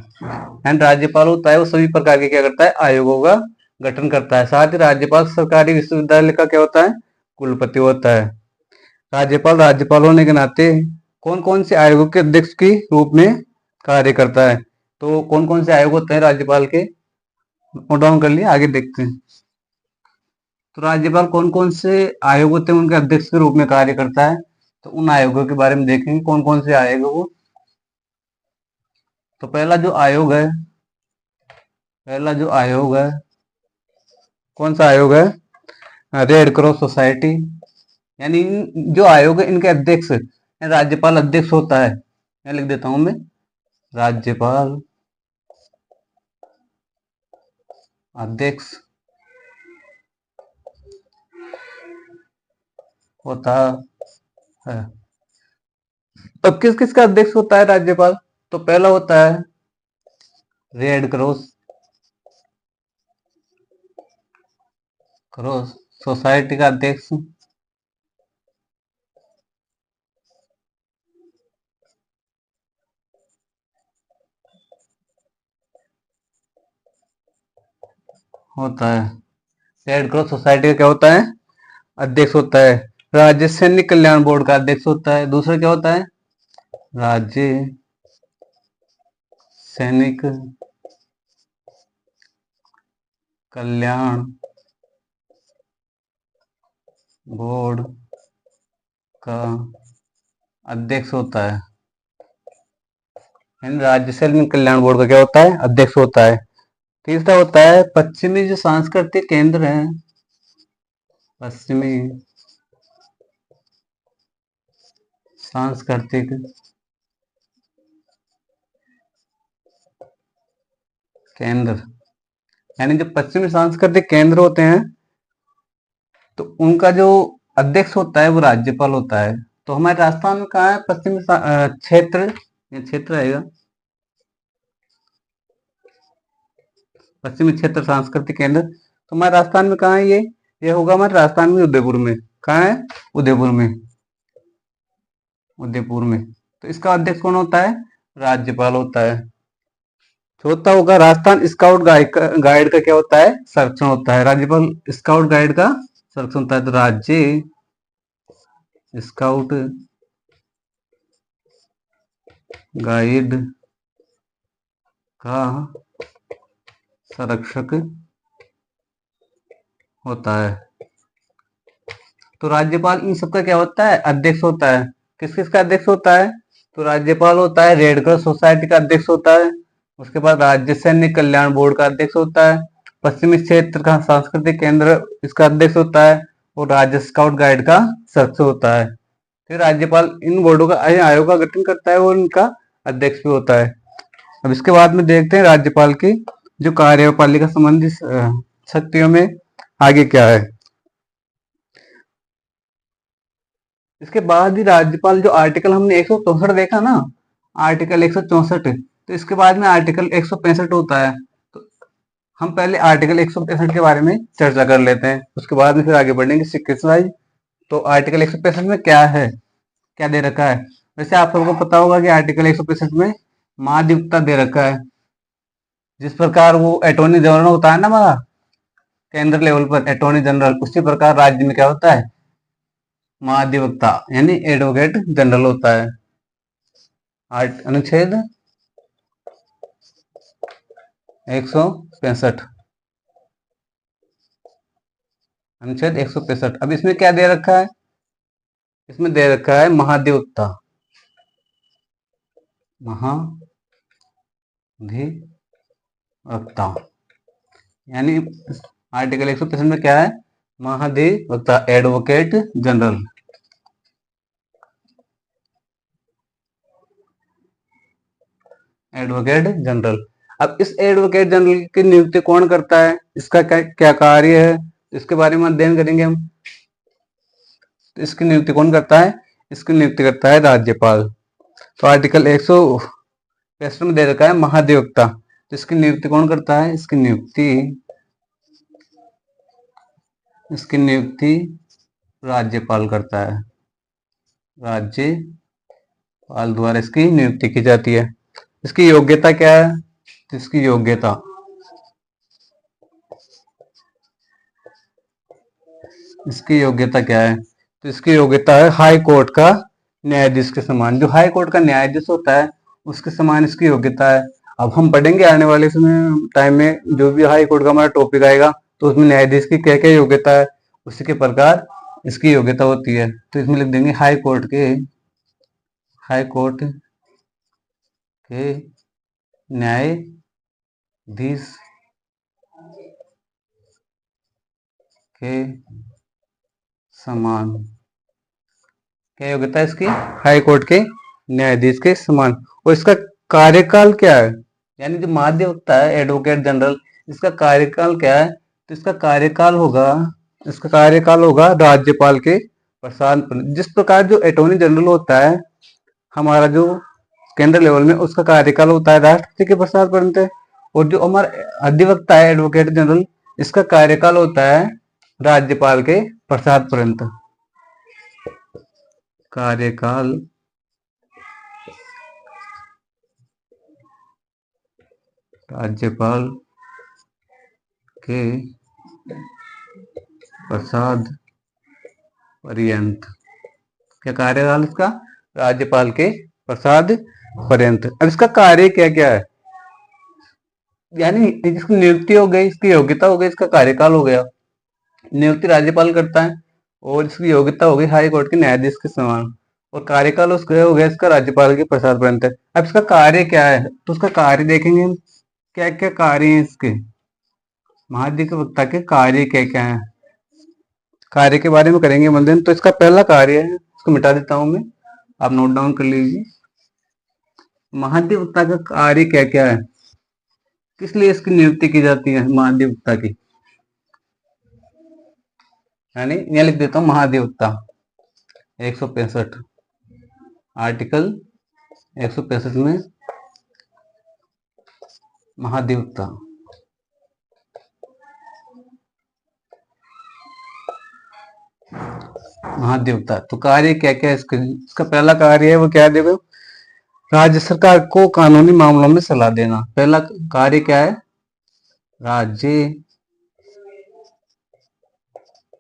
एंड राज्यपाल होता है वो सभी प्रकार के क्या करता है? आयोगों का गठन करता है। साथ ही राज्यपाल सरकारी विश्वविद्यालय का क्या होता है? कुलपति होता है। राज्यपाल होने के नाते कौन कौन से आयोगों के अध्यक्ष के रूप में कार्य करता है? तो कौन कौन से आयोग होते हैं राज्यपाल के? नोट डाउन कर लिए, आगे देखते हैं। तो राज्यपाल कौन कौन से आयोग होते हैं उनके अध्यक्ष के रूप में कार्य करता है, तो उन आयोगों के बारे में देखेंगे कौन कौन से आयोग है वो। तो पहला जो आयोग है कौन सा आयोग है? Red cross society. यानी जो आयोग है इनके अध्यक्ष राज्यपाल अध्यक्ष होता है। मैं लिख देता हूं मैं, राज्यपाल अध्यक्ष होता है। अब किस किस का अध्यक्ष होता है राज्यपाल? तो पहला होता है रेड क्रॉस सोसाइटी का अध्यक्ष होता है। रेड क्रॉस सोसाइटी का क्या होता है? अध्यक्ष होता है। राज्य सैनिक कल्याण बोर्ड का अध्यक्ष होता है। दूसरा क्या होता है? राज्य सैनिक कल्याण बोर्ड का अध्यक्ष होता है। राज्य सैनिक कल्याण बोर्ड का क्या होता है? अध्यक्ष होता है। तीसरा होता है पश्चिमी जो सांस्कृतिक केंद्र है, पश्चिमी सांस्कृतिक केंद्र, यानी जो पश्चिमी सांस्कृतिक केंद्र होते हैं तो उनका जो अध्यक्ष होता है वो राज्यपाल होता है। तो हमारे राजस्थान में कहाँ है पश्चिमी क्षेत्र? ये क्षेत्र आएगा पश्चिमी क्षेत्र सांस्कृतिक केंद्र। तो हमारे राजस्थान में कहाँ है ये होगा हमारे राजस्थान में उदयपुर में। कहाँ है? उदयपुर में। तो इसका अध्यक्ष कौन होता है? राज्यपाल होता है। चौथा होगा राजस्थान स्काउट गाइड का क्या होता है? संरक्षण होता है। राज्यपाल स्काउट गाइड का संरक्षण होता है। तो राज्य स्काउट गाइड का संरक्षक होता है। तो राज्यपाल इन सबका क्या होता है? अध्यक्ष होता है। किस किस का अध्यक्ष होता है? तो राज्यपाल होता है रेड क्रॉस सोसाइटी का अध्यक्ष होता है। उसके बाद राज्य सैनिक कल्याण बोर्ड का अध्यक्ष होता है। पश्चिमी क्षेत्र का सांस्कृतिक केंद्र इसका अध्यक्ष होता है। और राज्य स्काउट गाइड का सदस्य होता है। फिर राज्यपाल इन बोर्डों का आयोग का गठन करता है और इनका अध्यक्ष भी होता है। अब इसके बाद में देखते हैं राज्यपाल की जो कार्यपालिका संबंधी शक्तियों में आगे क्या है। इसके बाद ही राज्यपाल जो आर्टिकल हमने 164 देखा ना, आर्टिकल 164, तो इसके बाद में आर्टिकल 165 होता है। तो हम पहले आर्टिकल 165 के बारे में चर्चा कर लेते हैं, उसके बाद में फिर आगे बढ़ेंगे सीक्वेंस वाइज। तो आर्टिकल 165 में क्या है, क्या दे रखा है? वैसे आप सबको पता होगा कि आर्टिकल 165 में महाधिवक्ता दे रखा है। जिस प्रकार वो अटॉर्नी जनरल होता है ना हमारा केंद्र लेवल पर अटॉर्नी जनरल, उसी प्रकार राज्य में क्या होता है? महाधिवक्ता यानी एडवोकेट जनरल होता है। अनुच्छेद 165, अनुच्छेद 165। अब इसमें क्या दे रखा है? इसमें दे रखा है महाधिवक्ता, महाधिवक्ता यानी आर्टिकल 165 में क्या है? महाधिवक्ता, एडवोकेट जनरल। Advocate general. अब इस एडवोकेट जनरल की नियुक्ति कौन करता है? इसका क्या क्या कार्य है? इसके बारे में अध्ययन करेंगे हम। इसकी नियुक्ति कौन करता है? इसकी नियुक्ति करता है राज्यपाल। तो आर्टिकल 165 में दे रखा है महाधिवक्ता, तो इसकी नियुक्ति कौन करता है? इसकी नियुक्ति राज्यपाल करता है। राज्यपाल द्वारा इसकी नियुक्ति की जाती है। इसकी योग्यता क्या है? इसकी योग्यता क्या है? तो इसकी योग्यता है हाई कोर्ट का न्यायाधीश के समान। जो हाई कोर्ट का न्यायाधीश होता है उसके समान इसकी योग्यता है। अब हम पढ़ेंगे आने वाले समय टाइम में, जो भी हाई कोर्ट का हमारा टॉपिक आएगा तो उसमें न्यायाधीश की क्या क्या योग्यता है, उसी के प्रकार इसकी योग्यता होती है। तो इसमें लिख देंगे हाई कोर्ट के न्यायाधीश के समान। क्या योग्यता है इसकी? हाई कोर्ट के न्यायाधीश के समान। और इसका कार्यकाल क्या है? यानी जो महाधिवक्ता है एडवोकेट जनरल, इसका कार्यकाल क्या है? तो इसका कार्यकाल होगा राज्यपाल के प्रसाद पर। जिस प्रकार जो अटॉर्नी जनरल होता है हमारा जो केंद्र लेवल में, उसका कार्यकाल होता है राष्ट्रपति के प्रसाद पर्यंत। और जो हमारा अधिवक्ता है एडवोकेट जनरल, इसका कार्यकाल होता है राज्यपाल के प्रसाद पर्यंत। कार्यकाल राज्यपाल के प्रसाद पर्यंत। क्या कार्यकाल इसका? राज्यपाल के प्रसाद पर्यंत। अब इसका कार्य क्या क्या है? यानी इसकी नियुक्ति हो गई, इसकी योग्यता हो गई, इसका कार्यकाल हो गया। नियुक्ति राज्यपाल करता है और इसकी योग्यता हो गई हाई कोर्ट के न्यायाधीश के समान, और कार्यकाल उसका हो गया इसका राज्यपाल के प्रसाद पर्यंत। अब इसका कार्य क्या है? तो उसका कार्य देखेंगे हम, क्या क्या कार्य है इसके। महाधिवक्ता के कार्य क्या क्या है, कार्य के बारे में करेंगे मंथन। तो इसका पहला कार्य है, इसको मिटा देता हूं मैं, आप नोट डाउन कर लीजिए। महाधिवक्ता का कार्य क्या क्या है, किस लिए इसकी नियुक्ति की जाती है महाधिवक्ता की? यानी यह लिख देता हूं महाधिवक्ता 165, आर्टिकल 165 में महाधिवक्ता। महाधिवक्ता तो कार्य क्या क्या है इसका पहला कार्य है वो क्या है? देखो, राज्य सरकार को कानूनी मामलों में सलाह देना। पहला कार्य क्या है? राज्य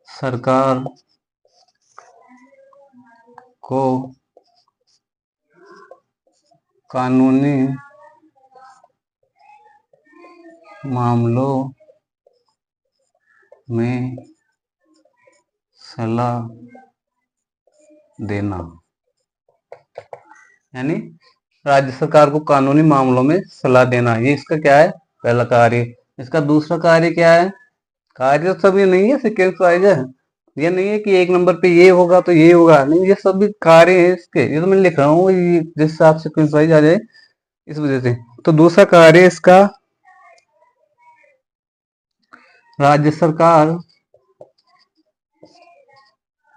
सरकार को कानूनी मामलों में सलाह देना। यानी राज्य सरकार को कानूनी मामलों में सलाह देना, ये इसका क्या है? पहला कार्य। इसका दूसरा कार्य क्या है? कार्य तो सब ये नहीं है सीक्वेंस वाइज है, ये नहीं है कि एक नंबर पे ये होगा तो ये होगा, नहीं, ये सब भी कार्य है इसके। ये तो मैं लिख रहा हूँ जिस हिसाब से सीक्वेंस वाइज आ जाए इस वजह से। तो दूसरा कार्य इसका, राज्य सरकार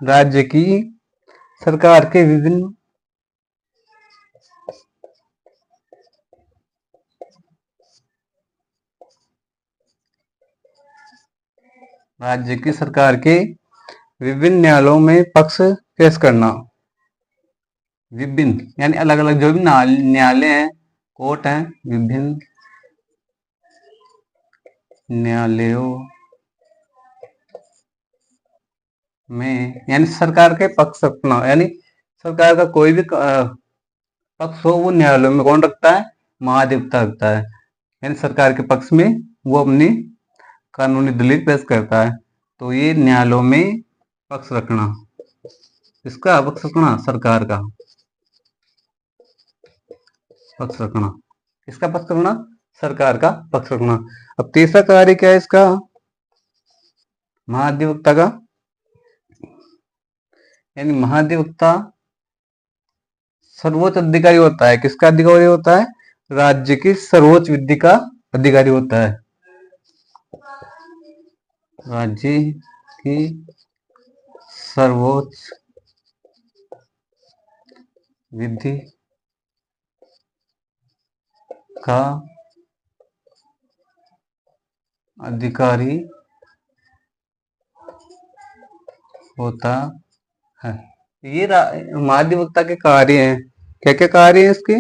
राज्य की सरकार के विभिन्न राज्य की सरकार के विभिन्न न्यायालयों में पक्ष पेश करना। विभिन्न यानी अलग अलग जो भी न्यायालय हैं, कोर्ट हैं, विभिन्न न्यायालयों में यानी सरकार के पक्ष रखना, यानी सरकार का कोई भी पक्ष हो वो न्यायालयों में कौन रखता है? महाधिवक्ता रखता है। यानी सरकार के पक्ष में वो अपनी कानूनी दलील पेश करता है। तो ये न्यायालयों में पक्ष रखना, इसका पक्ष रखना, सरकार का पक्ष रखना, किसका पक्ष रखना? सरकार का पक्ष रखना। अब तीसरा कार्य क्या है इसका? महाधिवक्ता का, यानी महाधिवक्ता सर्वोच्च अधिकारी होता है। किसका अधिकारी होता है? राज्य की सर्वोच्च विधि का अधिकारी होता है। राज्य की सर्वोच्च विधि का अधिकारी होता है। ये महाधिवक्ता के कार्य हैं। क्या क्या कार्य है इसके?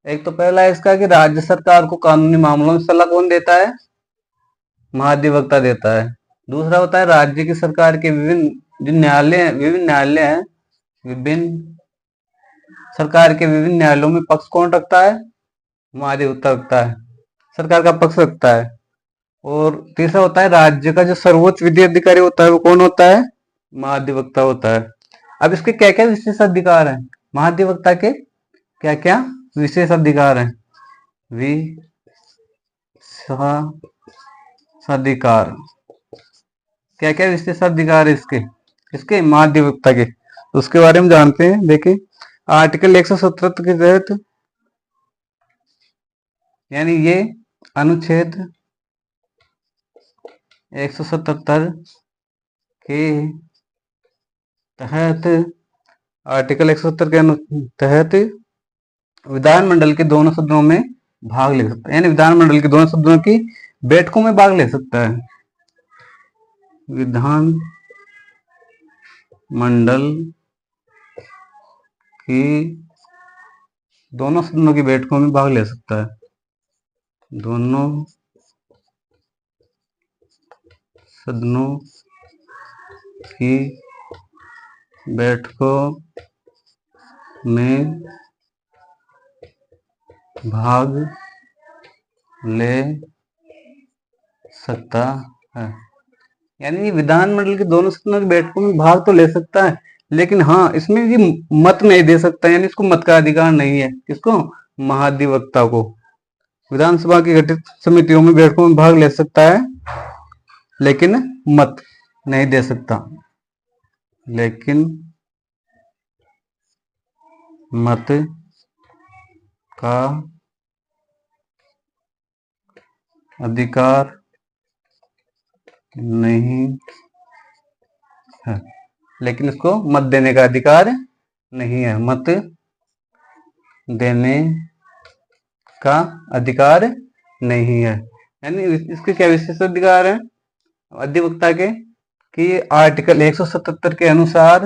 एक तो पहला है इसका कि राज्य सरकार को कानूनी मामलों में सलाह कौन देता है? महाधिवक्ता देता है। दूसरा होता है राज्य की सरकार के विभिन्न न्यायालय हैं, विभिन्न सरकार के विभिन्न न्यायालयों में पक्ष कौन रखता है? महाधिवक्ता रखता है, सरकार का पक्ष रखता है। और तीसरा होता है राज्य का जो सर्वोच्च विधि अधिकारी होता है वो कौन होता है? महाधिवक्ता होता है। अब इसके क्या क्या विशेष अधिकार हैं? महाधिवक्ता के क्या क्या विशेष अधिकार हैं? विशेषाधिकार, क्या क्या विशेषाधिकार है इसके? इसके महाधिवक्ता के, उसके बारे में जानते हैं। देखिए आर्टिकल 177 के तहत, यानी ये अनुच्छेद 177 के तहत, आर्टिकल 177 के तहत विधानमंडल के दोनों सदनों में भाग ले सकता है, यानी विधानमंडल के दोनों सदनों की बैठकों में भाग ले सकता है। विधान मंडल की दोनों सदनों की बैठकों में भाग ले सकता है। दोनों सदनों की बैठकों में भाग ले सकता है। यानी विधानमंडल के दोनों सदनों की बैठकों में भाग तो ले सकता है, लेकिन हाँ इसमें भी मत नहीं दे सकता, यानी इसको मत का अधिकार नहीं है। किसको? महाधिवक्ता को। विधानसभा की गठित समितियों में बैठकों में भाग ले सकता है, लेकिन मत नहीं दे सकता, लेकिन मत का अधिकार नहीं है, लेकिन इसको मत देने का अधिकार नहीं है। मत देने का अधिकार नहीं है। यानी इसके क्या विशेष अधिकार है अधिवक्ता के? कि आर्टिकल 177 के अनुसार,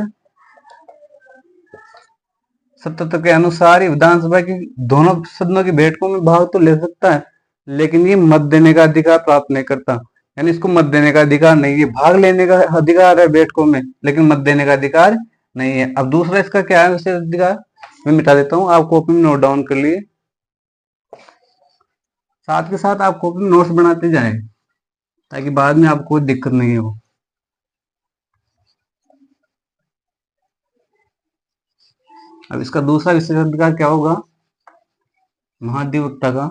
77 के अनुसार ही विधानसभा की दोनों सदनों की बैठकों में भाग तो ले सकता है, लेकिन ये मत देने का अधिकार प्राप्त नहीं करता। यानी इसको मत देने का अधिकार नहीं है। भाग लेने का अधिकार है बैठकों में, लेकिन मत देने का अधिकार नहीं है। अब दूसरा इसका क्या है विशेष अधिकार? मैं मिटा देता हूँ, आप कॉपी में नोट डाउन कर लिए, साथ के साथ आप कॉपी में नोट्स बनाते जाएं ताकि बाद में आपको कोई दिक्कत नहीं हो। अब इसका दूसरा विशेष अधिकार क्या होगा महाधिवक्ता का?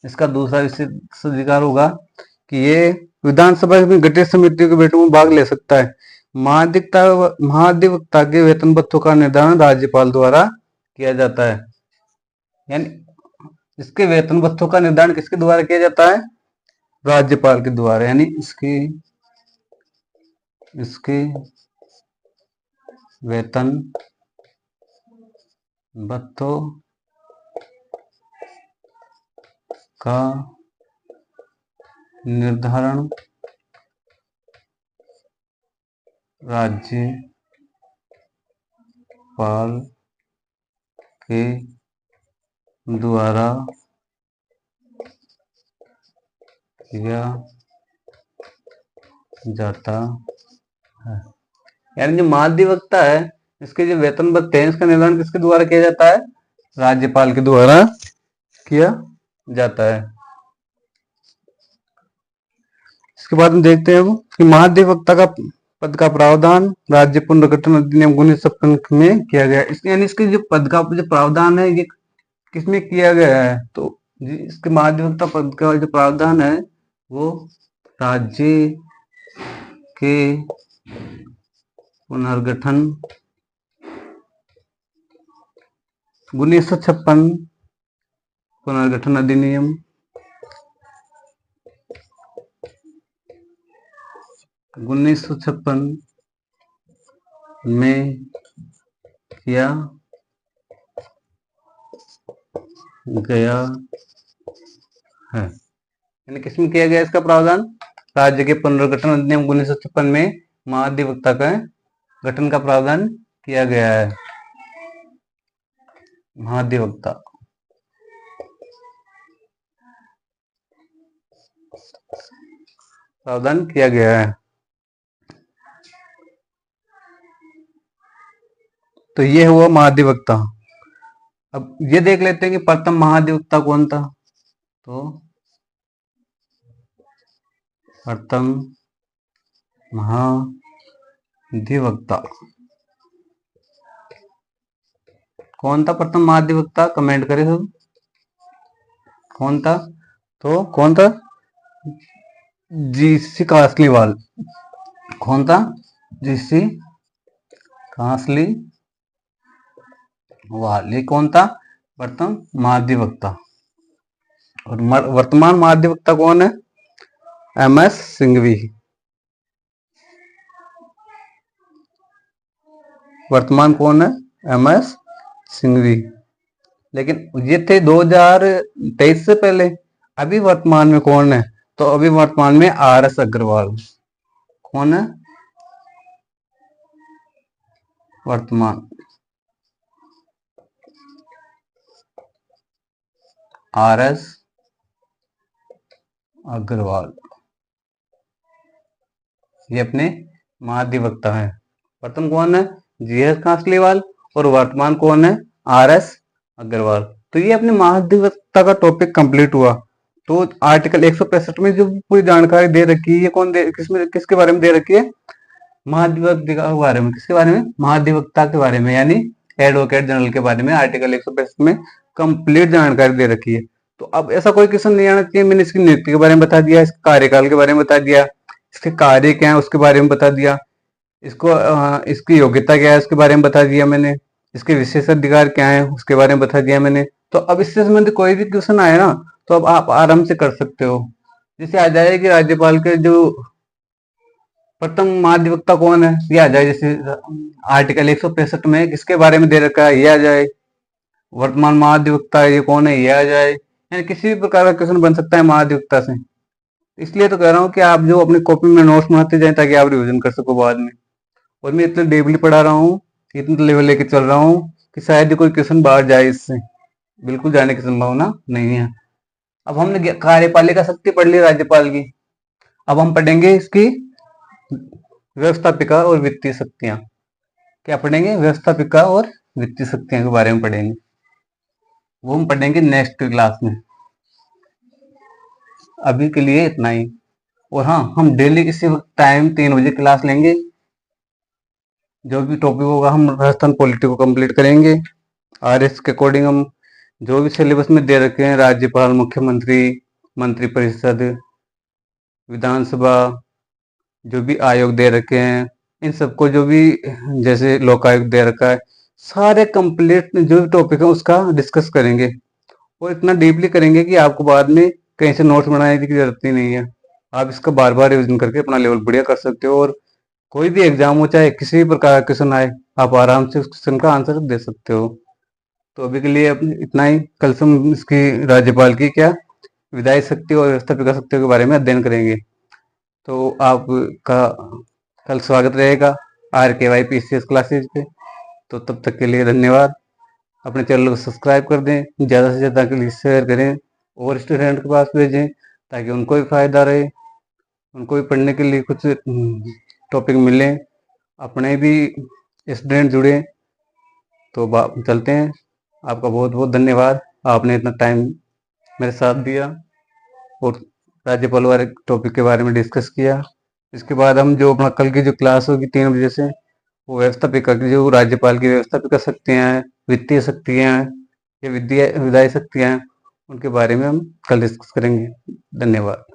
इसका दूसरा विशेष अधिकार होगा कि ये विधानसभा में गठित समितियों की बैठकों में भाग ले सकता है। महाधिवक्ता के वेतन भत्तों का निर्धारण राज्यपाल द्वारा किया जाता है। यानी इसके वेतन भत्तों का निर्धारण किसके द्वारा किया जाता है? राज्यपाल के द्वारा। यानी इसके वेतन भत्तों का निर्धारण राज्यपाल के द्वारा किया जाता है। यानी जो महाधिवक्ता है, इसके जो वेतन भत्ते हैं, इसका निर्धारण किसके द्वारा किया जाता है? राज्यपाल के द्वारा किया जाता है। इसके बाद हम देखते हैं कि महाधिवक्ता का पद का प्रावधान राज्य पुनर्गठन अधिनियम 1956 में किया गया है। यानी इसके जो पद का जो प्रावधान है, ये किसमें किया गया है? तो इसके महाधिवक्ता पद का जो प्रावधान है वो राज्य के पुनर्गठन 1956 पुनर्गठन अधिनियम 1956 में किया गया है। यानी किसमें किया गया इसका प्रावधान? राज्य के पुनर्गठन अधिनियम 1956 में महाधिवक्ता का गठन का प्रावधान किया गया है। महाधिवक्ता प्रावधान किया गया है। तो ये हुआ महाधिवक्ता। अब ये देख लेते हैं कि प्रथम महाधिवक्ता कौन था। तो प्रथम महाधिवक्ता कौन था? प्रथम महाधिवक्ता कमेंट करें सब, कौन था? तो कौन था? जीसी कासलीवाल। कौन था? जीसी कासलीवाल। ये कौन था? प्रथम महाधिवक्ता। और वर्तमान महाधिवक्ता कौन है? एमएस सिंघवी। वर्तमान कौन है? एमएस सिंघवी। लेकिन ये थे 2023 से पहले। अभी वर्तमान में कौन है? तो अभी वर्तमान में आरएस अग्रवाल। कौन है वर्तमान? आरएस अग्रवाल। ये अपने महाधिवक्ता है। प्रथम कौन है? जीएस कासलीवाल। और वर्तमान कौन है? आरएस अग्रवाल। तो ये अपने महाधिवक्ता का टॉपिक कंप्लीट हुआ। तो आर्टिकल 165 में जो पूरी जानकारी दे रखी है, ये कौन दे, किसके बारे में दे रखी है? महाधिवक्ता के बारे में। किसके बारे में? महाधिवक्ता के बारे में, यानी एडवोकेट जनरल के बारे में आर्टिकल 165 में कंप्लीट जानकारी दे रखी है। तो अब ऐसा कोई क्वेश्चन नहीं आना चाहिए। मैंने इसकी नियुक्ति के बारे में बता दिया, इसके कार्यकाल के बारे में बता दिया, इसके कार्य क्या है उसके बारे में बता दिया, इसकी योग्यता क्या है उसके बारे में बता दिया मैंने, इसके विशेष अधिकार क्या है उसके बारे में बता दिया मैंने। तो अब इससे संबंधित कोई भी क्वेश्चन आए ना, तो अब आप आराम से कर सकते हो। जैसे आ जाए कि राज्यपाल के जो प्रथम महाधिवक्ता कौन है, ये आ जाए। जैसे आर्टिकल 165 में किसके बारे में दे रखा है, ये आ जाए। वर्तमान महाधिवक्ता ये कौन है, ये आ जाए। यानी किसी भी प्रकार का क्वेश्चन बन सकता है महाधिवक्ता से। इसलिए तो कह रहा हूँ कि आप जो अपनी कॉपी में नोट्स बनाते जाएं ताकि आप रिविजन कर सको बाद में। और मैं इतना डीपली पढ़ा रहा हूँ, इतना लेवल लेके चल रहा हूँ कि शायद ही कोई क्वेश्चन बाहर जाए इससे। बिल्कुल जाने की संभावना नहीं है। अब हमने कार्यपालिका शक्ति पढ़ ली राज्यपाल की। अब हम पढ़ेंगे इसकी व्यवस्थापिका और वित्तीय शक्तियां। क्या पढ़ेंगे? व्यवस्थापिका और वित्तीय शक्तियां के बारे में पढ़ेंगे। वो हम पढ़ेंगे नेक्स्ट क्लास में। अभी के लिए इतना ही। और हाँ, हम डेली इसी वक्त टाइम 3 बजे क्लास लेंगे। जो भी टॉपिक होगा हम राजस्थान पॉलिटी को कंप्लीट करेंगे। आरएस के अकॉर्डिंग हम जो भी सिलेबस में दे रखे हैं, राज्यपाल, मुख्यमंत्री, मंत्रिपरिषद, विधानसभा, जो भी आयोग दे रखे हैं, इन सबको जो भी जैसे लोकायुक्त दे रखा है, सारे कंप्लीट जो भी टॉपिक है उसका डिस्कस करेंगे। और इतना डीपली करेंगे कि आपको बाद में कहीं से नोट्स बनाने की जरूरत ही नहीं है। आप इसका बार बार रिविजन करके अपना लेवल बढ़िया कर सकते हो। और कोई भी एग्जाम हो, चाहे किसी भी प्रकार का क्वेश्चन आए, आप आराम से उस क्वेश्चन का आंसर दे सकते हो। तो अभी के लिए इतना ही। कल से हम इसकी राज्यपाल की क्या विधायी शक्ति और व्यवस्थापिका शक्ति के बारे में अध्ययन करेंगे। तो आपका कल स्वागत रहेगा RKY PCS क्लासेज पे। तो तब तक के लिए धन्यवाद। अपने चैनल को सब्सक्राइब कर दें, ज़्यादा से ज़्यादा के लिए शेयर करें और स्टूडेंट के पास भेजें ताकि उनको भी फायदा रहे। उनको भी पढ़ने के लिए कुछ टॉपिक मिले, अपने भी स्टूडेंट जुड़े, तो चलते हैं। आपका बहुत बहुत धन्यवाद, आपने इतना टाइम मेरे साथ दिया और राज्यपाल वाले टॉपिक के बारे में डिस्कस किया। इसके बाद हम जो अपना कल की जो क्लास होगी 3 बजे से, वो व्यवस्था पे कर जो राज्यपाल की व्यवस्था पे कर सकते हैं, वित्तीय शक्तियाँ या विधायी शक्तियाँ, उनके बारे में हम कल डिस्कस करेंगे। धन्यवाद।